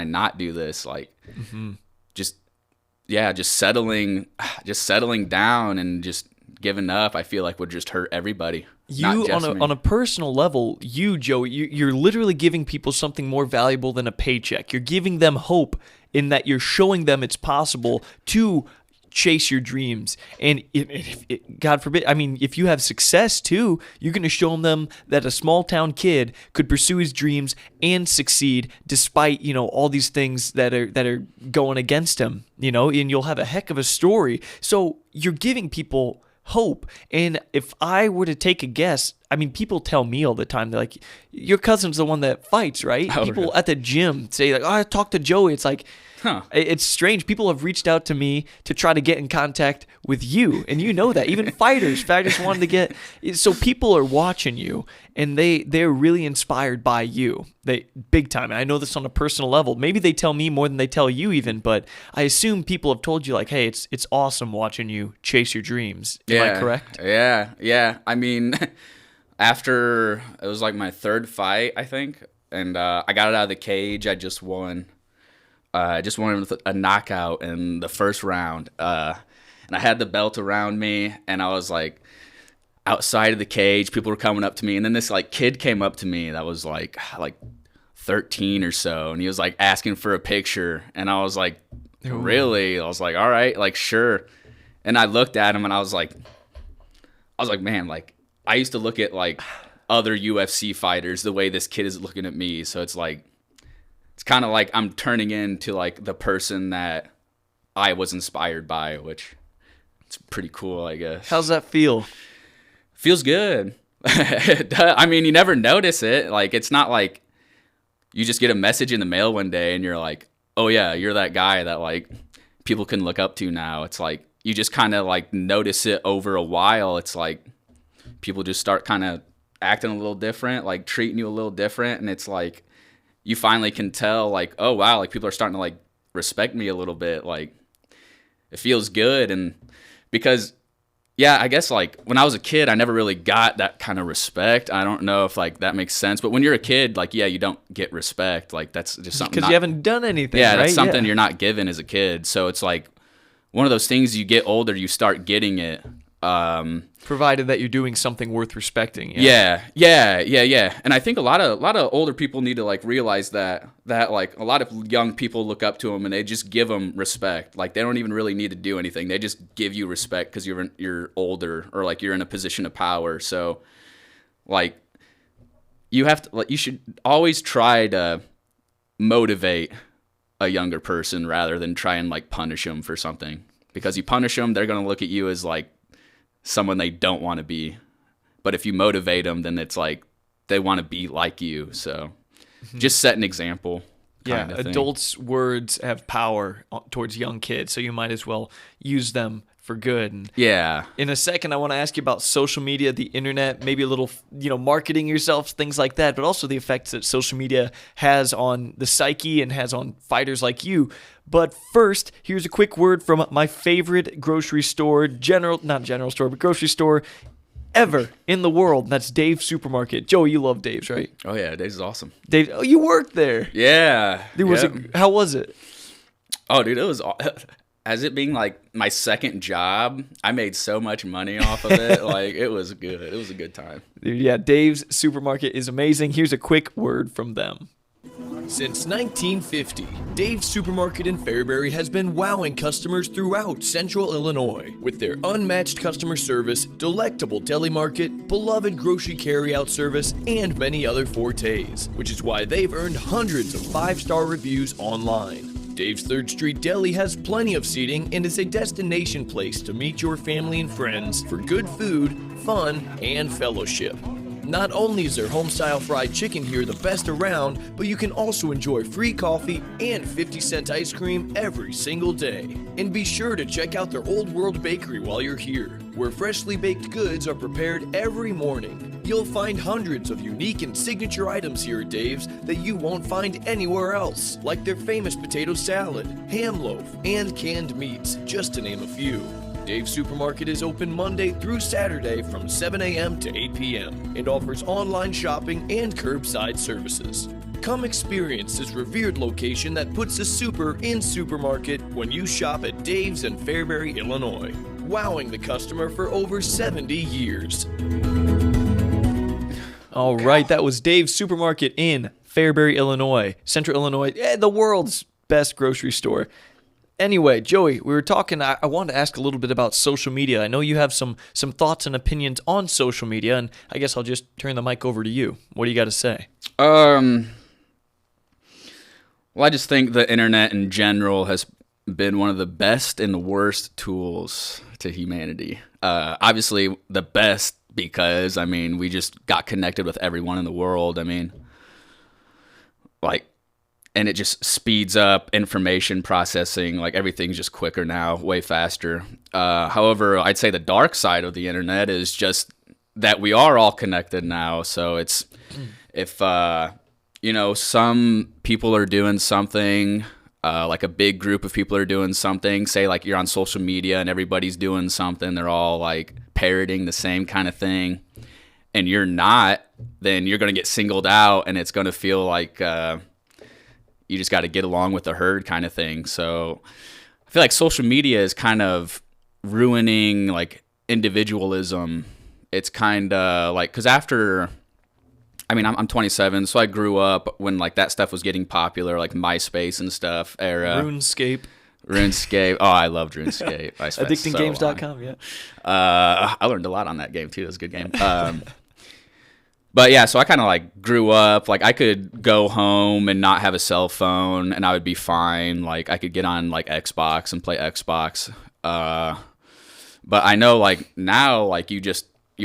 not do this? Like just settling down and just giving up, I feel like would just hurt everybody. You on a personal level, Joe, you're literally giving people something more valuable than a paycheck. You're giving them hope in that you're showing them it's possible to chase your dreams. And God forbid, if you have success too, you're going to show them that a small town kid could pursue his dreams and succeed despite, all these things that are going against him, and you'll have a heck of a story. So you're giving people hope. And if I were to take a guess, people tell me all the time, they're like, your cousin's the one that fights, right? Oh, people really? at the gym say like, oh, I talked to Joey. It's like, It's strange. People have reached out to me to try to get in contact with you. And that. Even fighters wanted to get. So people are watching you and they're really inspired by you. They big time. And I know this on a personal level. Maybe they tell me more than they tell you even, but I assume people have told you like, hey, it's awesome watching you chase your dreams. Am I correct? Yeah. After it was like my third fight, I think, and I got it out of the cage. I just won. With a knockout in the first round. And I had the belt around me, and I was like outside of the cage. People were coming up to me, and then this like kid came up to me that was like 13 or so, and he was like asking for a picture, and I was like, really? I was like, all right, like sure. And I looked at him, and I was like, man, like I used to look at like other UFC fighters the way this kid is looking at me. So it's like, it's kind of like I'm turning into like the person that I was inspired by, which it's pretty cool, I guess. How's that feel? Feels good. You never notice it. Like, it's not like you just get a message in the mail one day and you're like, oh yeah, you're that guy that like people can look up to now. It's like, you just kind of like notice it over a while. It's like people just start kind of acting a little different, like treating you a little different. And it's like, you finally can tell like, oh wow, like people are starting to like respect me a little bit. Like it feels good. And because I guess like when I was a kid, I never really got that kind of respect. I don't know if like that makes sense, but when you're a kid, like, you don't get respect. Like that's just something because you haven't done anything. Yeah. Right? That's something you're not given as a kid. So it's like one of those things, you get older, you start getting it. And Provided that you're doing something worth respecting. Yeah. And I think a lot of older people need to like realize that like a lot of young people look up to them and they just give them respect. Like they don't even really need to do anything. They just give you respect because you're older or like you're in a position of power. So like you should always try to motivate a younger person rather than try and like punish them for something, because you punish them, they're going to look at you as like someone they don't want to be. But if you motivate them, then it's like they want to be like you. So just set an example. Yeah, adults' words have power towards young kids, so you might as well use them for good. And yeah. In a second, I want to ask you about social media, the internet, maybe a little, marketing yourself, things like that, but also the effects that social media has on the psyche and has on fighters like you. But first, here's a quick word from my favorite grocery store, grocery store ever in the world. And that's Dave's Supermarket. Joey, you love Dave's, right? Oh yeah, Dave's is awesome. Dave, you worked there. Yeah. How was it? Oh, dude, it was. As it being like my second job, I made so much money off of it. Like it was good. It was a good time. Dude, yeah, Dave's Supermarket is amazing. Here's a quick word from them. Since 1950, Dave's Supermarket in Fairbury has been wowing customers throughout Central Illinois with their unmatched customer service, delectable deli market, beloved grocery carryout service, and many other fortes, which is why they've earned hundreds of 5-star reviews online. Dave's 3rd Street Deli has plenty of seating and is a destination place to meet your family and friends for good food, fun, and fellowship. Not only is their home-style fried chicken here the best around, but you can also enjoy free coffee and 50-cent ice cream every single day. And be sure to check out their Old World Bakery while you're here, where freshly baked goods are prepared every morning. You'll find hundreds of unique and signature items here at Dave's that you won't find anywhere else, like their famous potato salad, ham loaf, and canned meats, just to name a few. Dave's Supermarket is open Monday through Saturday from 7 a.m. to 8 p.m. and offers online shopping and curbside services. Come experience this revered location that puts a super in supermarket when you shop at Dave's in Fairbury, Illinois, wowing the customer for over 70 years. All right, that was Dave's Supermarket in Fairbury, Illinois, Central Illinois, the world's best grocery store. Anyway, Joey, we were talking, I wanted to ask a little bit about social media. I know you have some thoughts and opinions on social media, and I guess I'll just turn the mic over to you. What do you got to say? Well, I just think the internet in general has been one of the best and the worst tools to humanity. Obviously, the best because, we just got connected with everyone in the world. And it just speeds up information processing. Like everything's just quicker now, way faster. However, I'd say the dark side of the internet is just that we are all connected now. So it's if some people are doing something, like a big group of people are doing something. Say like you're on social media and everybody's doing something. They're all like parroting the same kind of thing, and you're not. Then you're gonna get singled out, and it's gonna feel like. You just got to get along with the herd kind of thing. So I feel like social media is kind of ruining like individualism. It's kind of like, because after, I'm 27, so I grew up when like that stuff was getting popular, like MySpace and stuff era. RuneScape. Oh, I loved RuneScape. Addictinggames.com, yeah. I learned a lot on that game too. It was a good game. But yeah, so I kind of like grew up, like I could go home and not have a cell phone and I would be fine. Like I could get on like Xbox and play Xbox. But I know like now, like you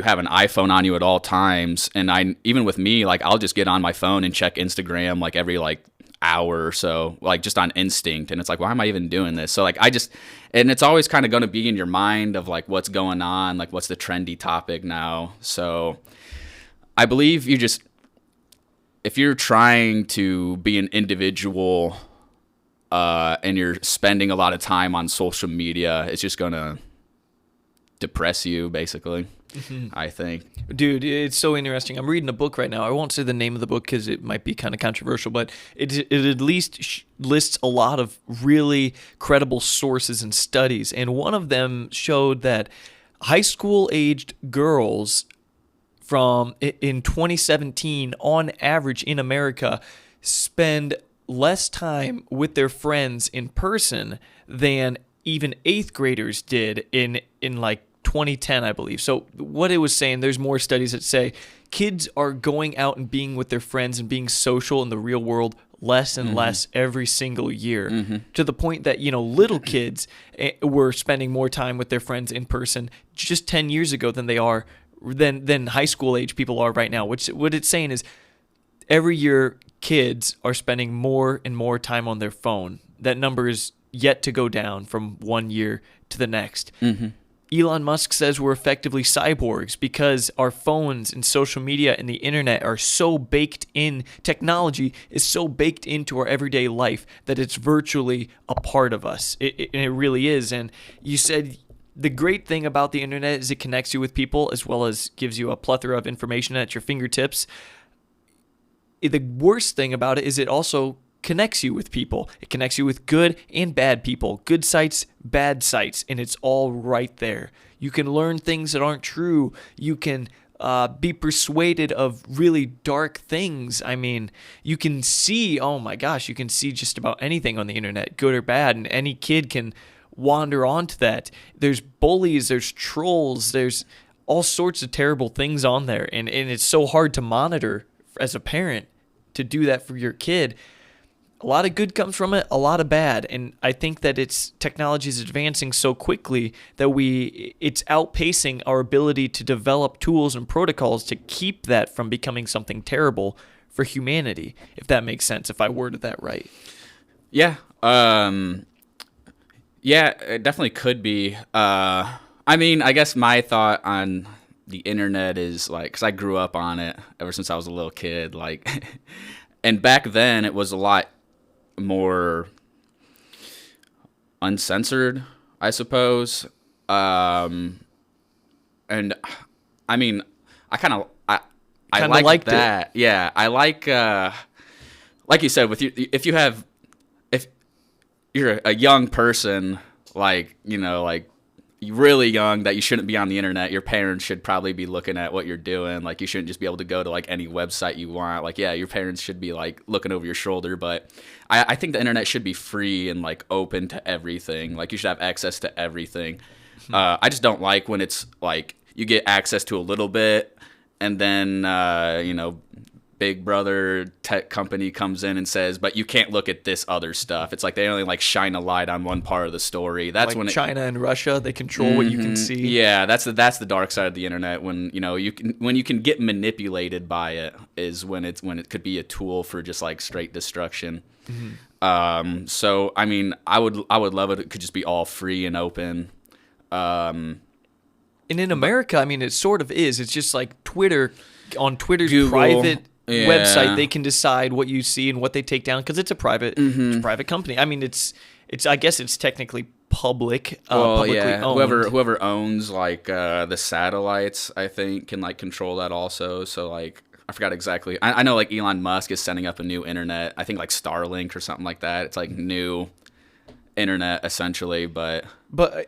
have an iPhone on you at all times. And even with me, like I'll just get on my phone and check Instagram like every like hour or so, like just on instinct. And it's like, why am I even doing this? So like and it's always kind of going to be in your mind of like what's going on, like what's the trendy topic now. So I believe if you're trying to be an individual and you're spending a lot of time on social media, it's just going to depress you, basically, I think. Dude, it's so interesting. I'm reading a book right now. I won't say the name of the book because it might be kind of controversial, but it at least lists a lot of really credible sources and studies. And one of them showed that high school aged girls in 2017 on average in America spend less time with their friends in person than even 8th graders did in like 2010, I believe. So what it was saying, there's more studies that say kids are going out and being with their friends and being social in the real world less and less every single year, to the point that, little kids were spending more time with their friends in person just 10 years ago than high school age people are right now. Which what it's saying is every year kids are spending more and more time on their phone. That number is yet to go down from one year to the next. Elon Musk says we're effectively cyborgs because our phones and social media and the internet are so baked in, technology is so baked into our everyday life that it's virtually a part of us. It really is. And you said the great thing about the internet is it connects you with people as well as gives you a plethora of information at your fingertips. The worst thing about it is it also connects you with people. It connects you with good and bad people, good sites, bad sites, and it's all right there. You can learn things that aren't true. You can be persuaded of really dark things. I mean, you can see, oh my gosh, you can see just about anything on the internet, good or bad, and any kid can wander onto that. There's bullies, there's trolls, there's all sorts of terrible things on there, and it's so hard to monitor as a parent to do that for your kid. A lot of good comes from it, a lot of bad, and I think that technology is advancing so quickly that it's outpacing our ability to develop tools and protocols to keep that from becoming something terrible for humanity, if that makes sense, if I worded that right. Yeah. Yeah, it definitely could be. I mean, I guess my thought on the internet is like, because I grew up on it ever since I was a little kid, like, and back then it was a lot more uncensored, I suppose. And I mean, I like that. It. Yeah, I like you said, if you're a young person, like, really young, that you shouldn't be on the internet, your parents should probably be looking at what you're doing. Like, you shouldn't just be able to go to like any website you want. Like, yeah, your parents should be like looking over your shoulder, but I think the internet should be free and like open to everything. Like, you should have access to everything. I just don't like when it's like you get access to a little bit and then Big Brother tech company comes in and says, but you can't look at this other stuff. It's like they only like shine a light on one part of the story. That's like when China and Russia, they control what you can see. Yeah, that's the dark side of the internet. When you can get manipulated by it is when it could be a tool for just like straight destruction. So I mean, I would love it. It could just be all free and open. And in America, I mean, it sort of is. It's just like Twitter. On Twitter's Google, private website, they can decide what you see and what they take down because it's a private company. I mean, I guess it's technically publicly owned. Whoever owns like the satellites, I think, can like control that also. So like, I forgot exactly. I know like Elon Musk is setting up a new internet. I think like Starlink or something like that. It's like new internet essentially, but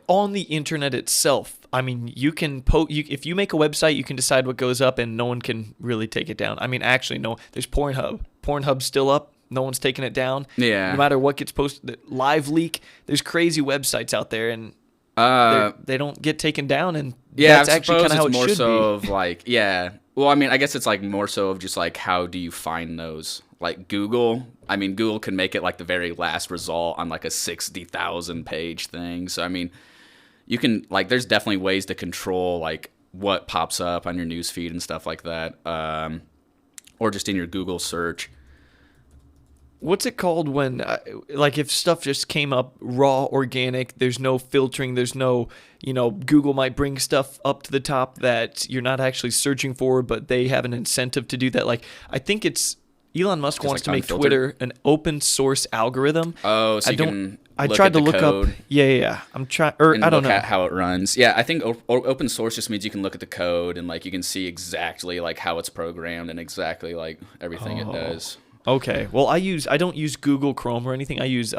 on the internet itself, I mean, you can if you make a website, you can decide what goes up and no one can really take it down. I mean, actually, no, there's Pornhub's still up, no one's taking it down. Yeah, no matter what gets posted. Live Leak, there's crazy websites out there, and they don't get taken down, and that's actually kind of how it should be. Of like, yeah, well, I mean, I guess it's like more so of just like, how do you find those? Like Google, I mean, Google can make it like the very last result on like a 60,000 page thing. So, I mean, you can like, there's definitely ways to control like what pops up on your newsfeed and stuff like that. Or just in your Google search. What's it called when, like if stuff just came up raw, organic, there's no filtering, there's no, Google might bring stuff up to the top that you're not actually searching for, but they have an incentive to do that. Like, I think Elon Musk wants to make Twitter an open source algorithm. Oh, so I tried to look up. Yeah. I'm trying, or I don't know how it runs. Yeah, I think open source just means you can look at the code and like you can see exactly like how it's programmed and exactly like everything it does. Okay. Well, I don't use Google Chrome or anything. I use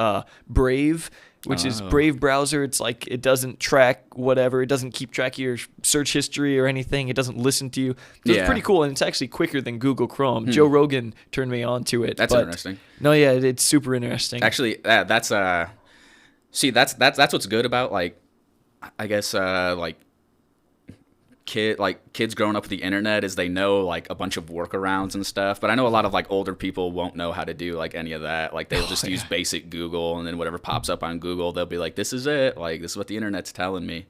Brave. which is Brave browser. It's like it doesn't track whatever. It doesn't keep track of your search history or anything. It doesn't listen to you. So it's pretty cool, and it's actually quicker than Google Chrome. Joe Rogan turned me on to it. That's interesting. No, yeah, it's super interesting. Actually, that's what's good about, like, I guess like kids growing up with the internet is they know like a bunch of workarounds and stuff. But I know a lot of like older people won't know how to do like any of that. Like they'll just use basic Google, and then whatever pops up on Google, they'll be like, this is it. Like, this is what the internet's telling me.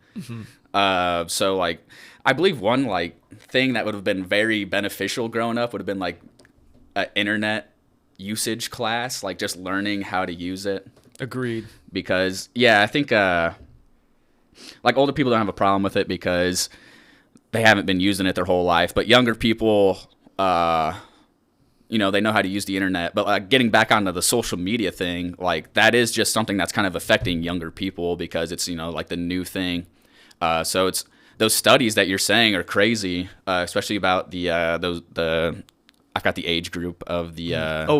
So like, I believe one like thing that would have been very beneficial growing up would have been like an internet usage class, like just learning how to use it. Agreed. Because I think like older people don't have a problem with it because they haven't been using it their whole life, but younger people, you know, they know how to use the internet. But like getting back onto the social media thing, like that is just something that's kind of affecting younger people because it's, you know, like the new thing. So it's those studies that you're saying are crazy, especially about the I've got the age group of the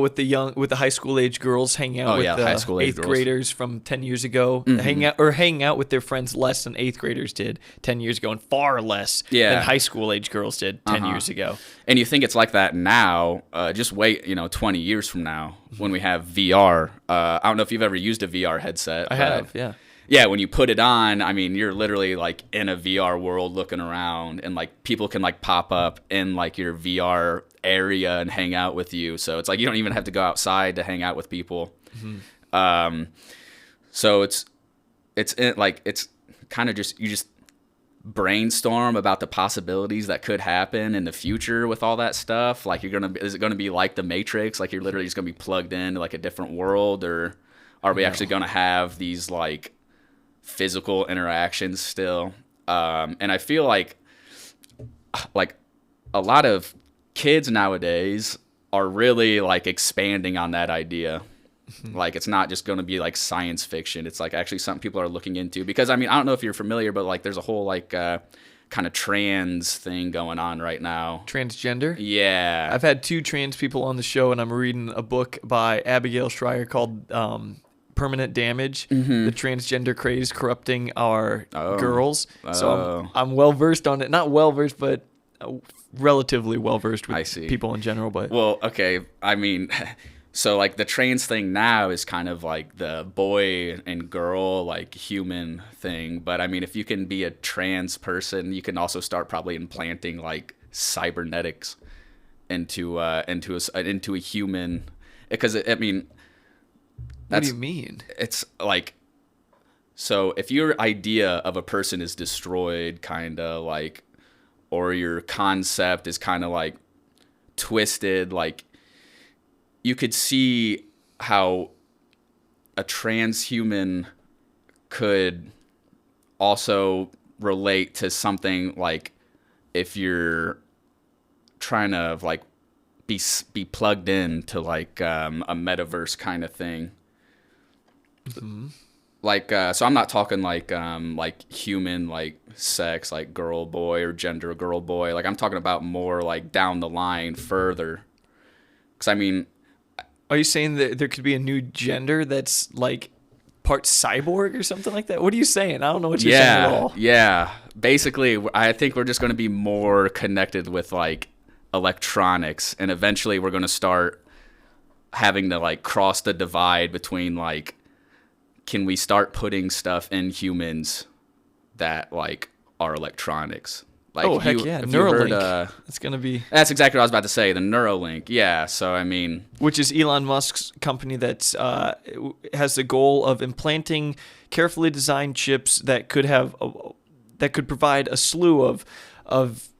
with the high school age girls hanging out with high school age eighth girls. Graders from 10 years ago, hanging out with their friends less than eighth graders did 10 years ago, and far less than high school age girls did 10 years ago. And you think it's like that now? Just wait, 20 years from now when we have VR. I don't know if you've ever used a VR headset. I have, yeah. Yeah, when you put it on, I mean, you're literally like in a VR world looking around, and like people can like pop up in like your VR area and hang out with you. So it's like you don't even have to go outside to hang out with people. So it's kind of just, you just brainstorm about the possibilities that could happen in the future with all that stuff. Like is it gonna be like the Matrix? Like you're literally just gonna be plugged into like a different world, or are we actually gonna have these like physical interactions still? And I feel like a lot of kids nowadays are really like expanding on that idea. Like it's not just going to be like science fiction. It's like actually something people are looking into, because I mean, I don't know if you're familiar, but like there's a whole like kind of trans thing going on right now. Transgender? Yeah. I've had 2 trans people on the show, and I'm reading a book by Abigail Schreier called Permanent Damage, the transgender craze corrupting our girls. So I'm well versed on it. Not well versed, but relatively well versed with people in general. But well, okay. I mean, so like the trans thing now is kind of like the boy and girl like human thing. But I mean, if you can be a trans person, you can also start probably implanting like cybernetics into a human, because I mean. What do you mean? It's like, so if your idea of a person is destroyed, kind of like, or your concept is kind of like twisted, like you could see how a transhuman could also relate to something like if you're trying to like be plugged in to like a metaverse kind of thing. Like so I'm not talking like human like sex, like girl boy or gender girl boy. Like I'm talking about more like down the line further. Because I mean, are you saying that there could be a new gender that's like part cyborg or something like that? What are you saying? I don't know what you're saying at all. Yeah. Basically, I think we're just going to be more connected with like electronics, and eventually we're going to start having to like cross the divide between like, can we start putting stuff in humans that like are electronics? Like, heck yeah, Neuralink. It's gonna be. That's exactly what I was about to say. The Neuralink, yeah. So I mean, which is Elon Musk's company that has the goal of implanting carefully designed chips that could provide a slew of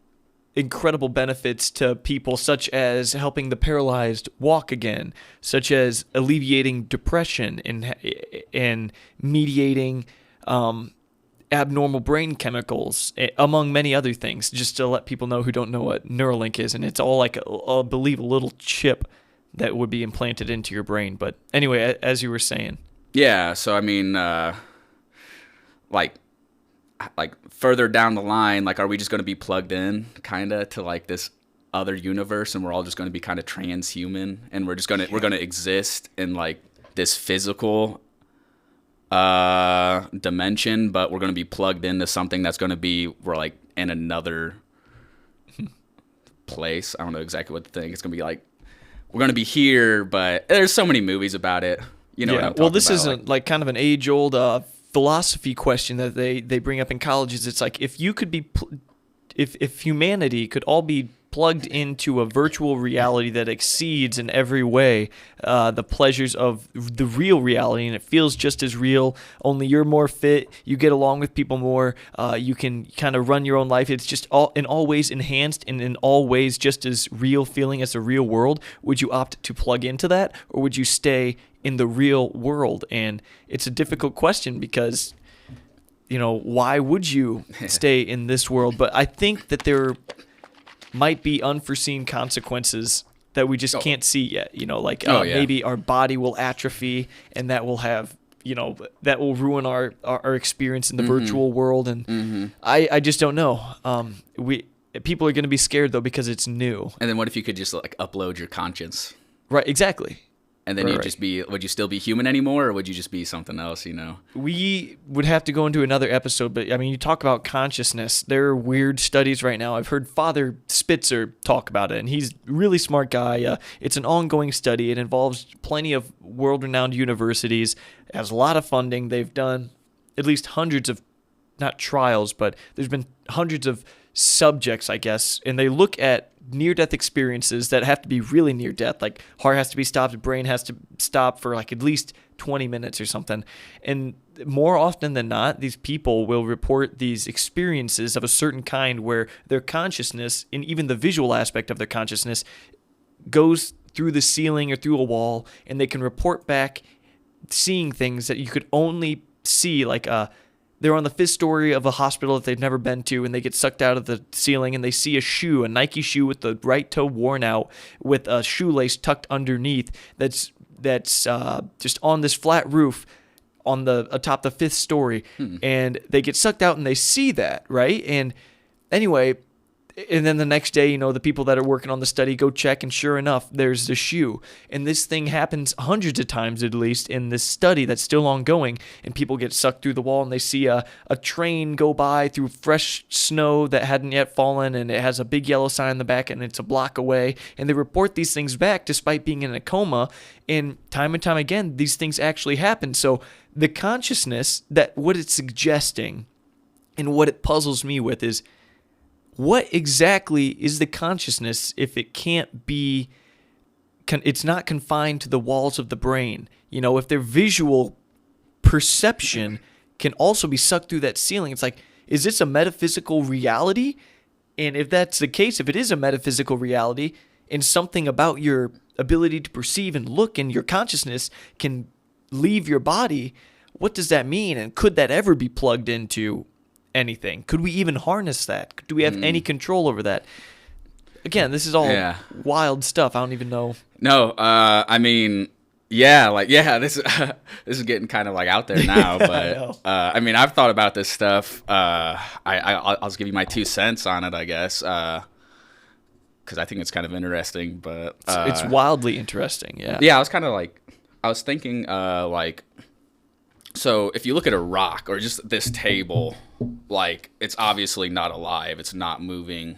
incredible benefits to people, such as helping the paralyzed walk again, such as alleviating depression and mediating abnormal brain chemicals, among many other things, just to let people know who don't know what Neuralink is. And it's all like, I believe, a little chip that would be implanted into your brain. But anyway, as you were saying. Yeah, so I mean, like further down the line, like, are we just going to be plugged in kind of to like this other universe, and we're all just going to be kind of transhuman, and we're going to exist in like this physical dimension, but we're going to be plugged into something that's going to be, we're like in another place. I don't know exactly what to think. It's going to be like, we're going to be here, but there's so many movies about it. You know what I'm talking well, this about, isn't like kind of an age-old philosophy question that they bring up in colleges. It's like if you could be, if humanity could all be plugged into a virtual reality that exceeds in every way the pleasures of the real reality, and it feels just as real, only you're more fit, you get along with people more, you can kind of run your own life, it's just all in all ways enhanced and in all ways just as real feeling as the real world, would you opt to plug into that, or would you stay in the real world? And it's a difficult question because, you know, why would you stay in this world? But I think that there might be unforeseen consequences that we just can't see yet. You know, like maybe our body will atrophy, and that will have, you know, that will ruin our experience in the virtual world. And I just don't know. People are going to be scared though because it's new. And then what if you could just like upload your conscience? Right. Exactly. And then would you still be human anymore, or would you just be something else, you know? We would have to go into another episode, but I mean, you talk about consciousness. There are weird studies right now. I've heard Father Spitzer talk about it, and he's a really smart guy. It's an ongoing study. It involves plenty of world-renowned universities. It has a lot of funding. They've done at least hundreds of, not trials, but there's been hundreds of subjects, I guess, and they look at near-death experiences that have to be really near-death, like heart has to be stopped, brain has to stop for like at least 20 minutes or something. And more often than not, these people will report these experiences of a certain kind where their consciousness, and even the visual aspect of their consciousness, goes through the ceiling or through a wall, and they can report back seeing things that you could only see, like they're on the 5th story of a hospital that they've never been to, and they get sucked out of the ceiling, and they see a shoe, a Nike shoe with the right toe worn out, with a shoelace tucked underneath. That's just on this flat roof on the atop the 5th story, and they get sucked out, and they see that, right? And anyway. And then the next day, you know, the people that are working on the study go check, and sure enough, there's the shoe. And this thing happens hundreds of times, at least, in this study that's still ongoing. And people get sucked through the wall, and they see a train go by through fresh snow that hadn't yet fallen, and it has a big yellow sign in the back, and it's a block away. And they report these things back despite being in a coma. And time again, these things actually happen. So the consciousness, that what it's suggesting, and what it puzzles me with is, what exactly is the consciousness if it can't be, it's not confined to the walls of the brain? You know, if their visual perception can also be sucked through that ceiling, it's like, is this a metaphysical reality? And if that's the case, if it is a metaphysical reality, and something about your ability to perceive and look and your consciousness can leave your body, what does that mean? And could that ever be plugged into anything? Could we even harness that? Do we have any control over that? Again, this is all wild stuff. I don't even know. No, I mean, this is getting kind of like out there now. But I mean, I've thought about this stuff. I'll just give you my 2 cents on it, I guess, because I think it's kind of interesting. But it's wildly interesting. Yeah. Yeah, I was thinking like. So if you look at a rock or just this table, like it's obviously not alive. It's not moving.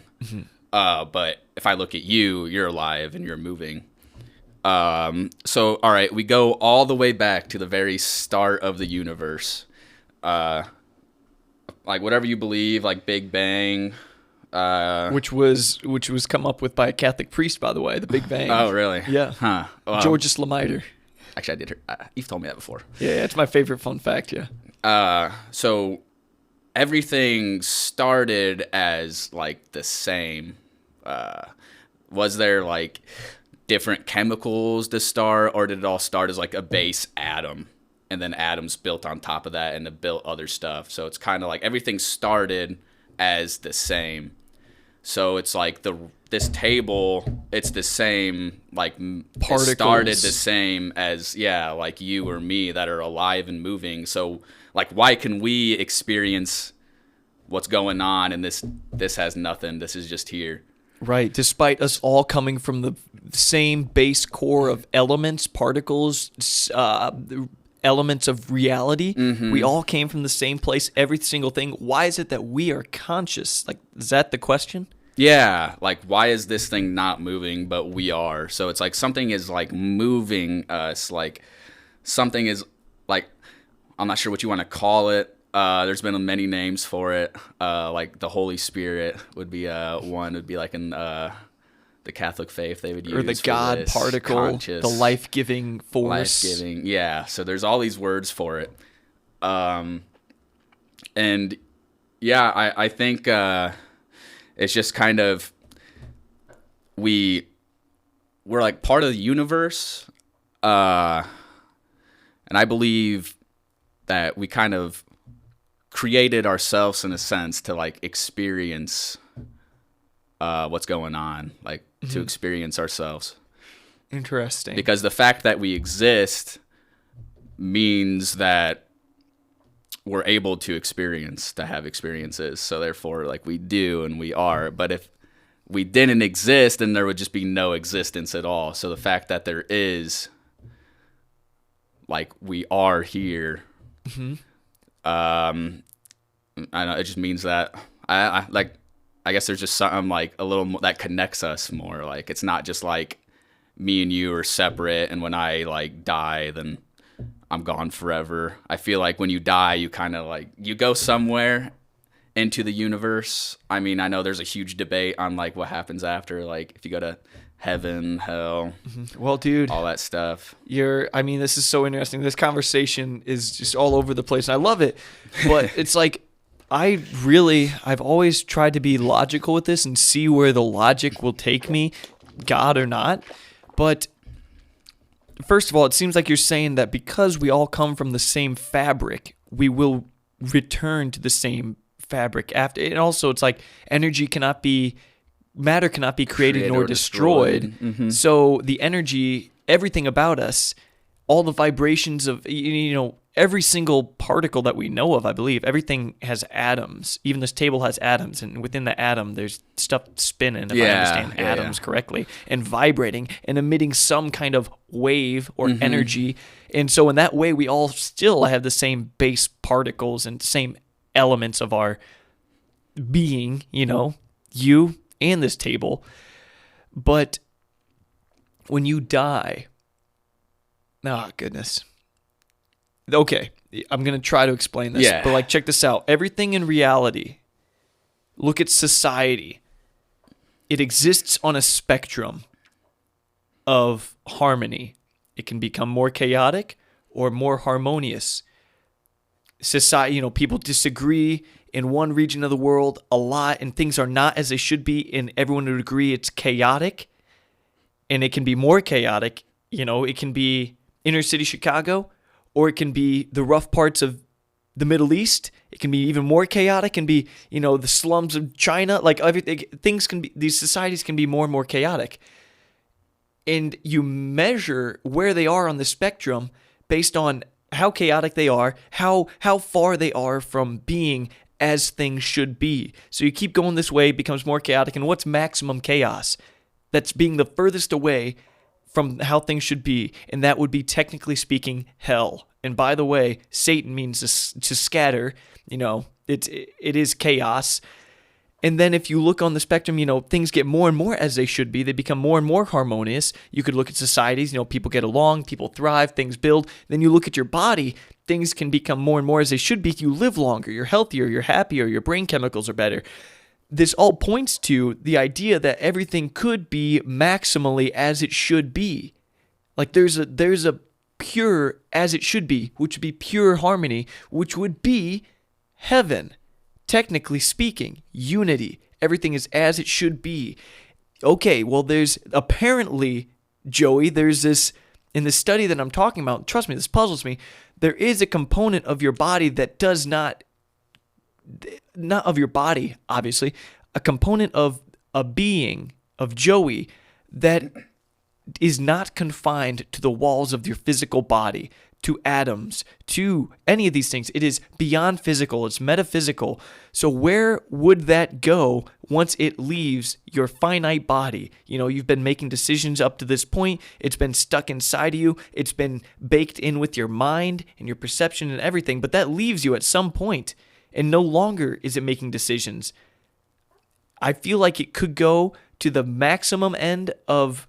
But if I look at you, you're alive and you're moving. So, all right, we go all the way back to the very start of the universe. Like whatever you believe, like Big Bang. Which was come up with by a Catholic priest, by the way, the Big Bang. Oh, really? Yeah. Huh. Georges Lemaitre. Actually, I did hear. You've told me that before. Yeah, it's my favorite fun fact. Yeah. So everything started as like the same. Was there like different chemicals to start, or did it all start as like a base atom, and then atoms built on top of that, and it built other stuff? So it's kind of like everything started as the same. So it's like this table, it's the same, like particles. It started the same as, like you or me that are alive and moving. So like, why can we experience what's going on and this has nothing? This is just here. Right. Despite us all coming from the same base core of elements, particles, elements of reality. Mm-hmm. We all came from the same place, every single thing. Why is it that we are conscious? Like, is that the question? Yeah, like why is this thing not moving, but we are? So it's like something is like moving us, like something is like, I'm not sure what you want to call it. There's been many names for it. Like the Holy Spirit would be one. Would be like in the Catholic faith they would use, Or the for God this. particle, Conscious, the life-giving force. life-giving. Yeah. So there's all these words for it. And yeah, I think it's just kind of we're like part of the universe, and I believe that we kind of created ourselves in a sense to like experience what's going on, like to experience ourselves. Interesting. Because the fact that we exist means that we're able to have experiences. So therefore, like we do and we are. But if we didn't exist, then there would just be no existence at all. So the fact that there is, like we are here, I know it just means that I guess there's just something like a little more that connects us more. Like it's not just like me and you are separate, and when I like die, then I'm gone forever. I feel like when you die, you kind of like you go somewhere into the universe. I mean, I know there's a huge debate on like what happens after, like if you go to heaven, hell, Well, dude, all that stuff. I mean, this is so interesting. This conversation is just all over the place, and I love it. But it's like, I've always tried to be logical with this and see where the logic will take me, God or not. But first of all, it seems like you're saying that because we all come from the same fabric, we will return to the same fabric after. And also, it's like matter cannot be created nor destroyed. Mm-hmm. So the energy, everything about us, all the vibrations of, every single particle that we know of, I believe, everything has atoms. Even this table has atoms, and within the atom, there's stuff spinning, if I understand atoms correctly, and vibrating and emitting some kind of wave or energy. And so in that way, we all still have the same base particles and same elements of our being, you and this table. But when you die, oh, goodness. Okay, I'm going to try to explain this. Yeah. But, check this out. Everything in reality, look at society. It exists on a spectrum of harmony. It can become more chaotic or more harmonious. Society, people disagree in one region of the world a lot, and things are not as they should be, and everyone would agree it's chaotic. And it can be more chaotic. It can be inner city Chicago, or it can be the rough parts of the Middle East. It can be even more chaotic and be, the slums of China. Like everything, these societies can be more and more chaotic. And you measure where they are on the spectrum based on how chaotic they are, how far they are from being as things should be. So you keep going this way, it becomes more chaotic. And what's maximum chaos? That's being the furthest away from how things should be, and that would be, technically speaking, hell. And by the way, Satan means to scatter. It is chaos. And then if you look on the spectrum, things get more and more as they should be. They become more and more harmonious. You could look at societies, people get along, people thrive, things build. Then you look at your body, things can become more and more as they should be. You live longer, you're healthier, you're happier, your brain chemicals are better. This all points to the idea that everything could be maximally as it should be. Like there's a pure as it should be, which would be pure harmony, which would be heaven. Technically speaking, unity. Everything is as it should be. Okay, well there's apparently, Joey, there's this, in the study that I'm talking about, trust me, this puzzles me, there is a component of your body that does not of your body, obviously, a component of a being, of Joey, that is not confined to the walls of your physical body. to atoms, to any of these things. It is beyond physical. It's metaphysical. So where would that go once it leaves your finite body? You've been making decisions up to this point. It's been stuck inside of you. It's been baked in with your mind and your perception and everything. But that leaves you at some point, and no longer is it making decisions. I feel like it could go to the maximum end of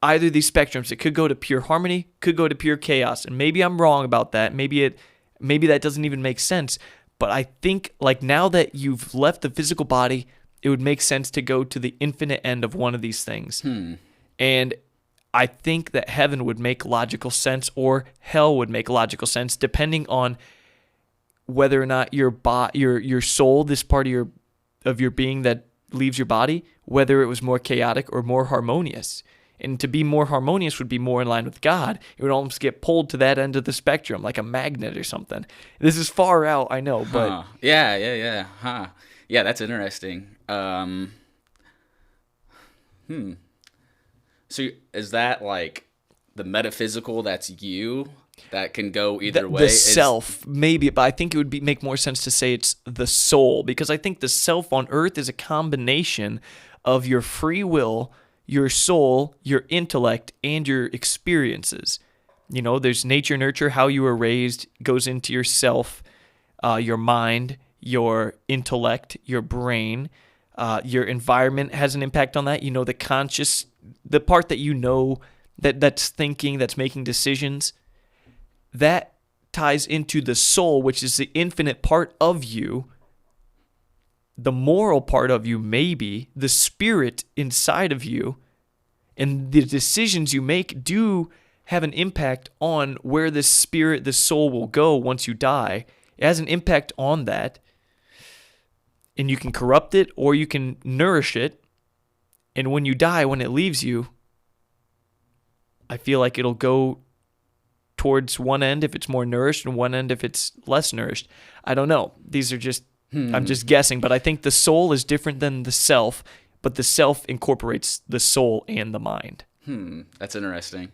either of these spectrums. It could go to pure harmony, could go to pure chaos. And maybe I'm wrong about that. Maybe that doesn't even make sense. But I think like now that you've left the physical body, it would make sense to go to the infinite end of one of these things. And I think that heaven would make logical sense, or hell would make logical sense, depending on whether or not your soul, this part of your being that leaves your body, whether it was more chaotic or more harmonious. And to be more harmonious would be more in line with God. It would almost get pulled to that end of the spectrum, like a magnet or something. This is far out, I know, but... Yeah. Yeah, that's interesting. So is that like the metaphysical that's you that can go either way? The self, maybe, but I think it would make more sense to say it's the soul, because I think the self on earth is a combination of your free will, your soul, your intellect, and your experiences. There's nature, nurture, how you were raised goes into your self, your mind, your intellect, your brain, your environment has an impact on that. The conscious, the part that that's thinking, that's making decisions, that ties into the soul, which is the infinite part of you. The moral part of you, maybe, the spirit inside of you, and the decisions you make do have an impact on where the spirit, the soul will go once you die. It has an impact on that, and you can corrupt it or you can nourish it, and when you die, when it leaves you, I feel like it'll go towards one end if it's more nourished and one end if it's less nourished. I don't know. These are just I'm just guessing, but I think the soul is different than the self, but the self incorporates the soul and the mind. That's interesting.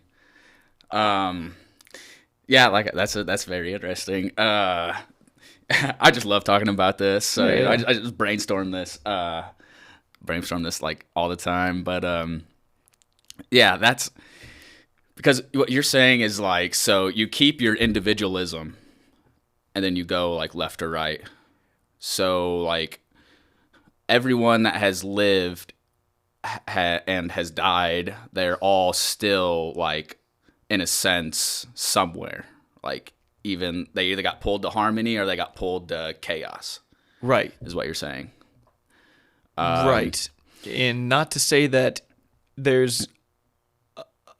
Yeah, like that's very interesting. I just love talking about this. So I just brainstorm this like all the time. But yeah, that's because what you're saying is like, so you keep your individualism, and then you go like left or right. So, like, everyone that has lived and has died, they're all still, like, in a sense, somewhere. Like, they either got pulled to harmony or they got pulled to chaos. Right. Is what you're saying. Right. And not to say that there's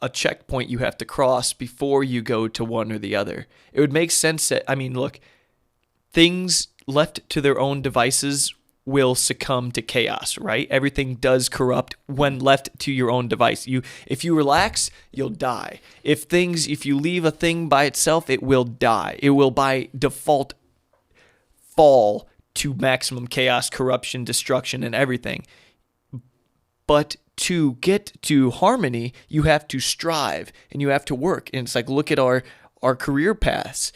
a checkpoint you have to cross before you go to one or the other. It would make sense that, look, things left to their own devices will succumb to chaos, right? Everything does corrupt when left to your own device. If you relax, you'll die. If you leave a thing by itself, it will die. It will by default fall to maximum chaos, corruption, destruction, and everything. But to get to harmony, you have to strive and you have to work. And it's like, look at our career paths.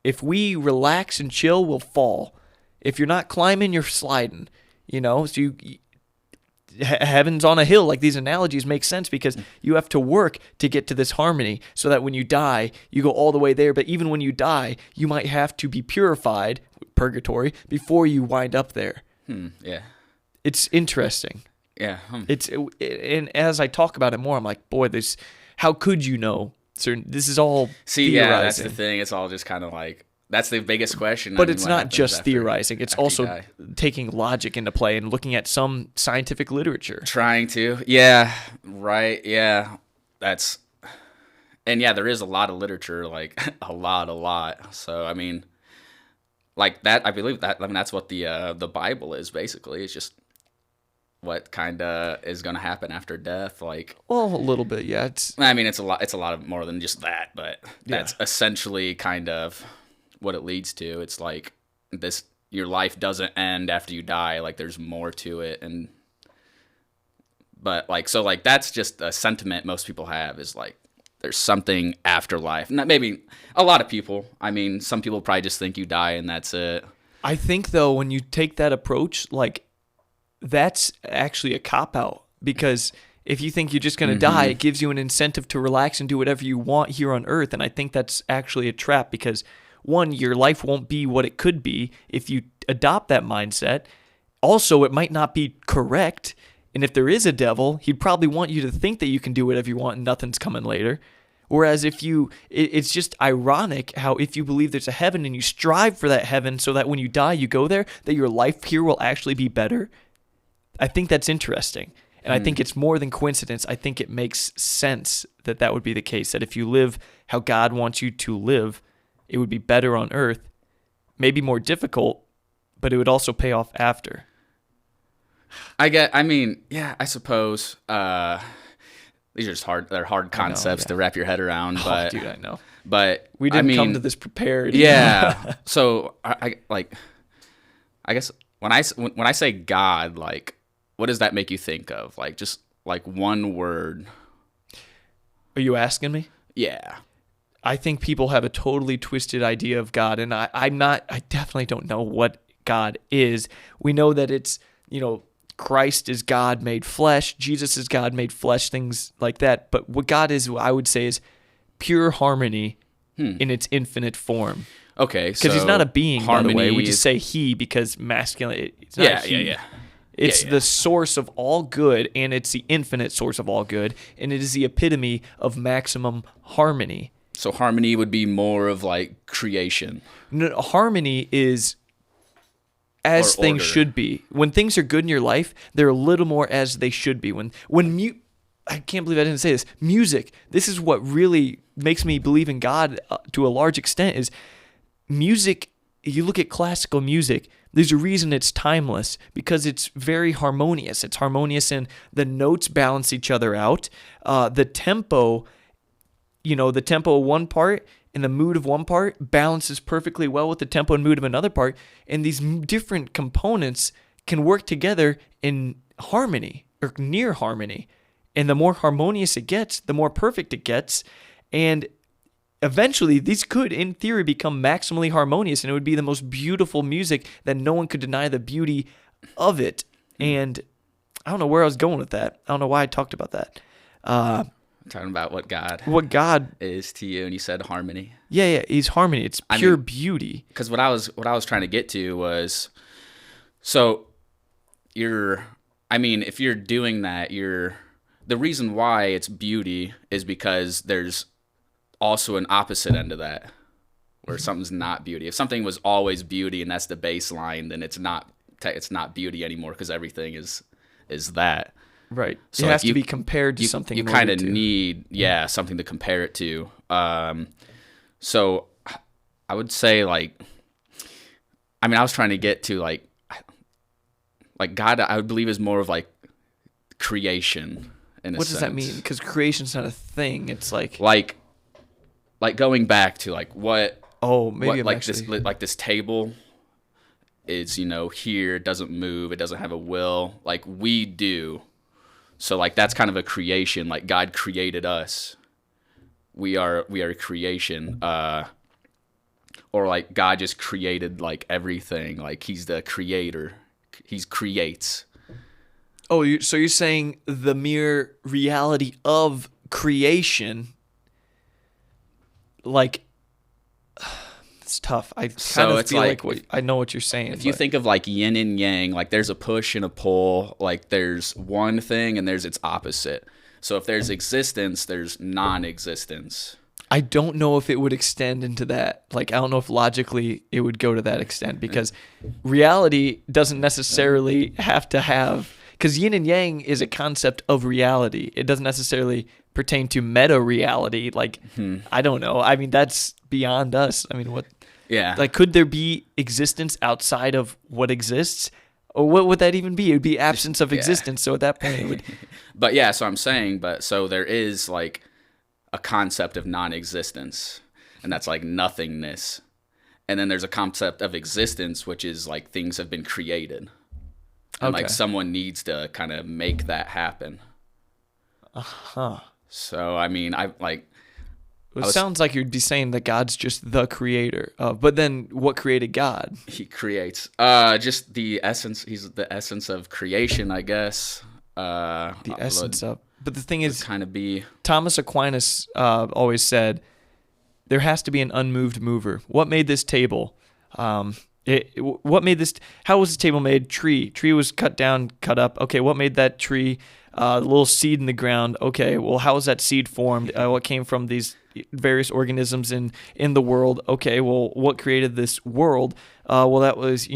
If we relax and chill, we'll fall. If you're not climbing, you're sliding. So heaven's on a hill. Like, these analogies make sense because you have to work to get to this harmony so that when you die, you go all the way there. But even when you die, you might have to be purified, purgatory, before you wind up there. Yeah. It's interesting. Yeah. And as I talk about it more, I'm like, boy, how could you know? This is all theorizing. Yeah, that's the thing. It's all just kind of like, that's the biggest question. But it's not just theorizing. It's also taking logic into play and looking at some scientific literature. Trying to. Yeah, right. Yeah. There is a lot of literature, like a lot. So, like that, I believe that, that's what the Bible is basically. It's just what kind of is going to happen after death, like. Well, a little bit, yeah. It's a lot. It's a lot of more than just that, but that's essentially kind of what it leads to. It's like your life doesn't end after you die. Like, there's more to it, but like, so like that's just a sentiment most people have, is like there's something after life. Not maybe a lot of people. I mean, some people probably just think you die and that's it. I think, though, when you take that approach, like, that's actually a cop-out, because if you think you're just going to die, it gives you an incentive to relax and do whatever you want here on Earth, and I think that's actually a trap, because, one, your life won't be what it could be if you adopt that mindset. Also, it might not be correct, and if there is a devil, he'd probably want you to think that you can do whatever you want and nothing's coming later. Whereas it's just ironic how if you believe there's a heaven and you strive for that heaven so that when you die, you go there, that your life here will actually be better. I think that's interesting. And I think it's more than coincidence. I think it makes sense that that would be the case, that if you live how God wants you to live, it would be better on earth, maybe more difficult, but it would also pay off after. I suppose. These are just hard concepts to wrap your head around. But, dude, I know. But we didn't come to this prepared. Yeah. So I guess when I say God, like, what does that make you think of? Like, just like one word. Are you asking me? Yeah. I think people have a totally twisted idea of God, and I definitely don't know what God is. We know that it's, Christ is God made flesh, Jesus is God made flesh, things like that. But what God is, I would say, is pure harmony in its infinite form. Okay, because he's not a being, by the way. We just say he because masculine. It's not he. Yeah. It's the source of all good, and it's the infinite source of all good, and it is the epitome of maximum harmony. So harmony would be more of like creation. No, harmony is as things should be. When things are good in your life, they're a little more as they should be. I can't believe I didn't say this. Music. This is what really makes me believe in God to a large extent. Is music. You look at classical music. There's a reason it's timeless, because it's very harmonious. It's harmonious, and the notes balance each other out. The tempo. The tempo of one part and the mood of one part balances perfectly well with the tempo and mood of another part. And these different components can work together in harmony or near harmony. And the more harmonious it gets, the more perfect it gets. And eventually, these could, in theory, become maximally harmonious. And it would be the most beautiful music that no one could deny the beauty of it. And I don't know where I was going with that. I don't know why I talked about that. Talking about what God is to you, and you said harmony. Yeah, he's harmony. It's pure beauty. Because what I was trying to get to was, so if you're doing that, the reason why it's beauty is because there's also an opposite end of that, where something's not beauty. If something was always beauty and that's the baseline, then it's not beauty anymore, because everything is that. Right. So it has to be compared to something. You kind of need, something to compare it to. So I would say, I was trying to get to like God, I would believe is more of like creation in a sense. What does that mean? Because creation's not a thing. It's like going back to like what. Oh, maybe this table is, here, it doesn't move, it doesn't have a will, like we do. So like that's kind of a creation. Like God created us. We are a creation. Or like God just created like everything. Like he's the creator. He creates. Oh, so you're saying the mere reality of creation, like, it's tough. I kind of feel like I know what you're saying. If you think of like yin and yang, like there's a push and a pull, like there's one thing and there's its opposite. So if there's existence, there's non-existence. I don't know if it would extend into that. Like, I don't know if logically it would go to that extent, because reality doesn't necessarily have to have, because yin and yang is a concept of reality. It doesn't necessarily pertain to meta reality. Like, I don't know. I mean, that's beyond us. I mean, what? Yeah. Like, could there be existence outside of what exists? Or what would that even be? It would be absence of existence. So at that point, it would. But yeah, so I'm saying, so there is like a concept of non-existence, and that's like nothingness. And then there's a concept of existence, which is like things have been created. And like someone needs to kind of make that happen. Uh-huh. So, I mean, It sounds like you'd be saying that God's just the creator. But then what created God? He creates just the essence. He's the essence of creation, I guess. The essence of. But the thing is, kind of be. Thomas Aquinas always said, there has to be an unmoved mover. What made this table? What made this? How was this table made? Tree was cut down, cut up. Okay, what made that tree? The little seed in the ground. Okay, well, how was that seed formed? What came from these various organisms in the world? Okay, well, what created this world? Well, that was,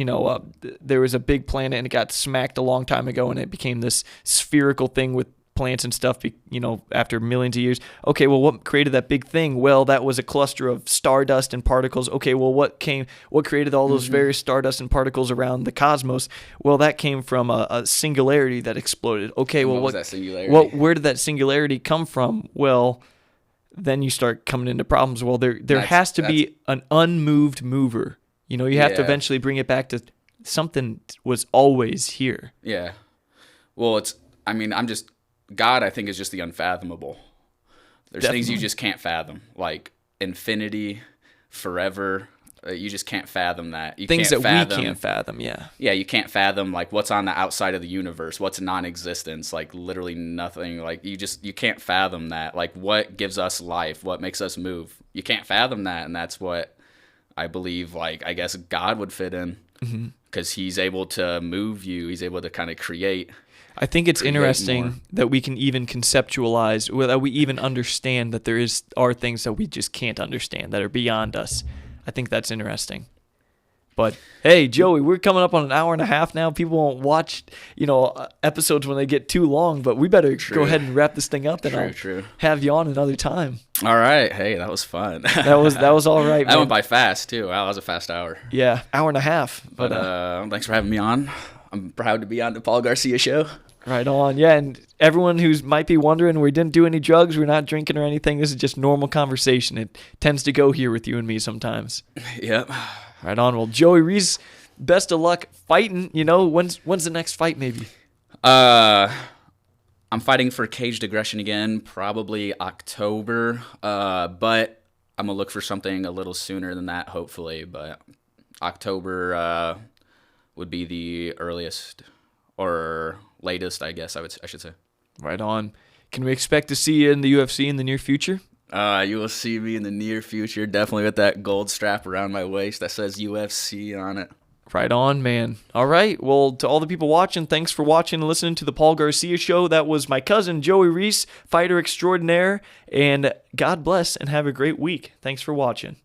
there was a big planet and it got smacked a long time ago and it became this spherical thing with plants and stuff, after millions of years. Okay, well, what created that big thing? Well, that was a cluster of stardust and particles. Okay, well, what created all those various stardust and particles around the cosmos? Well, that came from a singularity that exploded. Okay, well, what was that singularity? Where did that singularity come from? Well, then you start coming into problems. Well, there has to be an unmoved mover. You have to eventually bring it back to something was always here. Yeah. Well, God, I think, is just the unfathomable. There's Definitely. things you just can't fathom, like infinity, forever. You just can't fathom that. Things that we can't fathom, yeah. Yeah, you can't fathom, like, what's on the outside of the universe, what's non-existence, like, literally nothing. Like, you because fathom that. Like, what gives us life, what makes us move. You can't fathom that, and that's what I believe, like, I guess God would fit in. Because he's able to move you. He's able to kind of create. I think it's interesting that we can even conceptualize, that we even understand that there are things that we just can't understand, that are beyond us. I think that's interesting. But hey, Joey, we're coming up on an hour and a half now. People won't watch, episodes when they get too long, but we better go ahead and wrap this thing up, and I'll have you on another time. All right. Hey, that was fun. That was all right, man. That went by fast, too. Wow, that was a fast hour. Yeah, hour and a half. But thanks for having me on. I'm proud to be on the Paul Garcia Show. Right on. Yeah, and everyone who might be wondering, we didn't do any drugs, we're not drinking or anything. This is just normal conversation. It tends to go here with you and me sometimes. Yep. Right on. Well, Joey Reese, best of luck fighting. When's the next fight maybe? I'm fighting for Caged Aggression again, probably October. But I'm going to look for something a little sooner than that, hopefully. But October would be the earliest or latest, I guess I should say. Right on. Can we expect to see you in the UFC in the near future? You will see me in the near future, definitely with that gold strap around my waist that says UFC on it. Right on, man. All right. Well, to all the people watching, thanks for watching and listening to the Paul Garcia Show. That was my cousin, Joey Reese, fighter extraordinaire. And God bless and have a great week. Thanks for watching.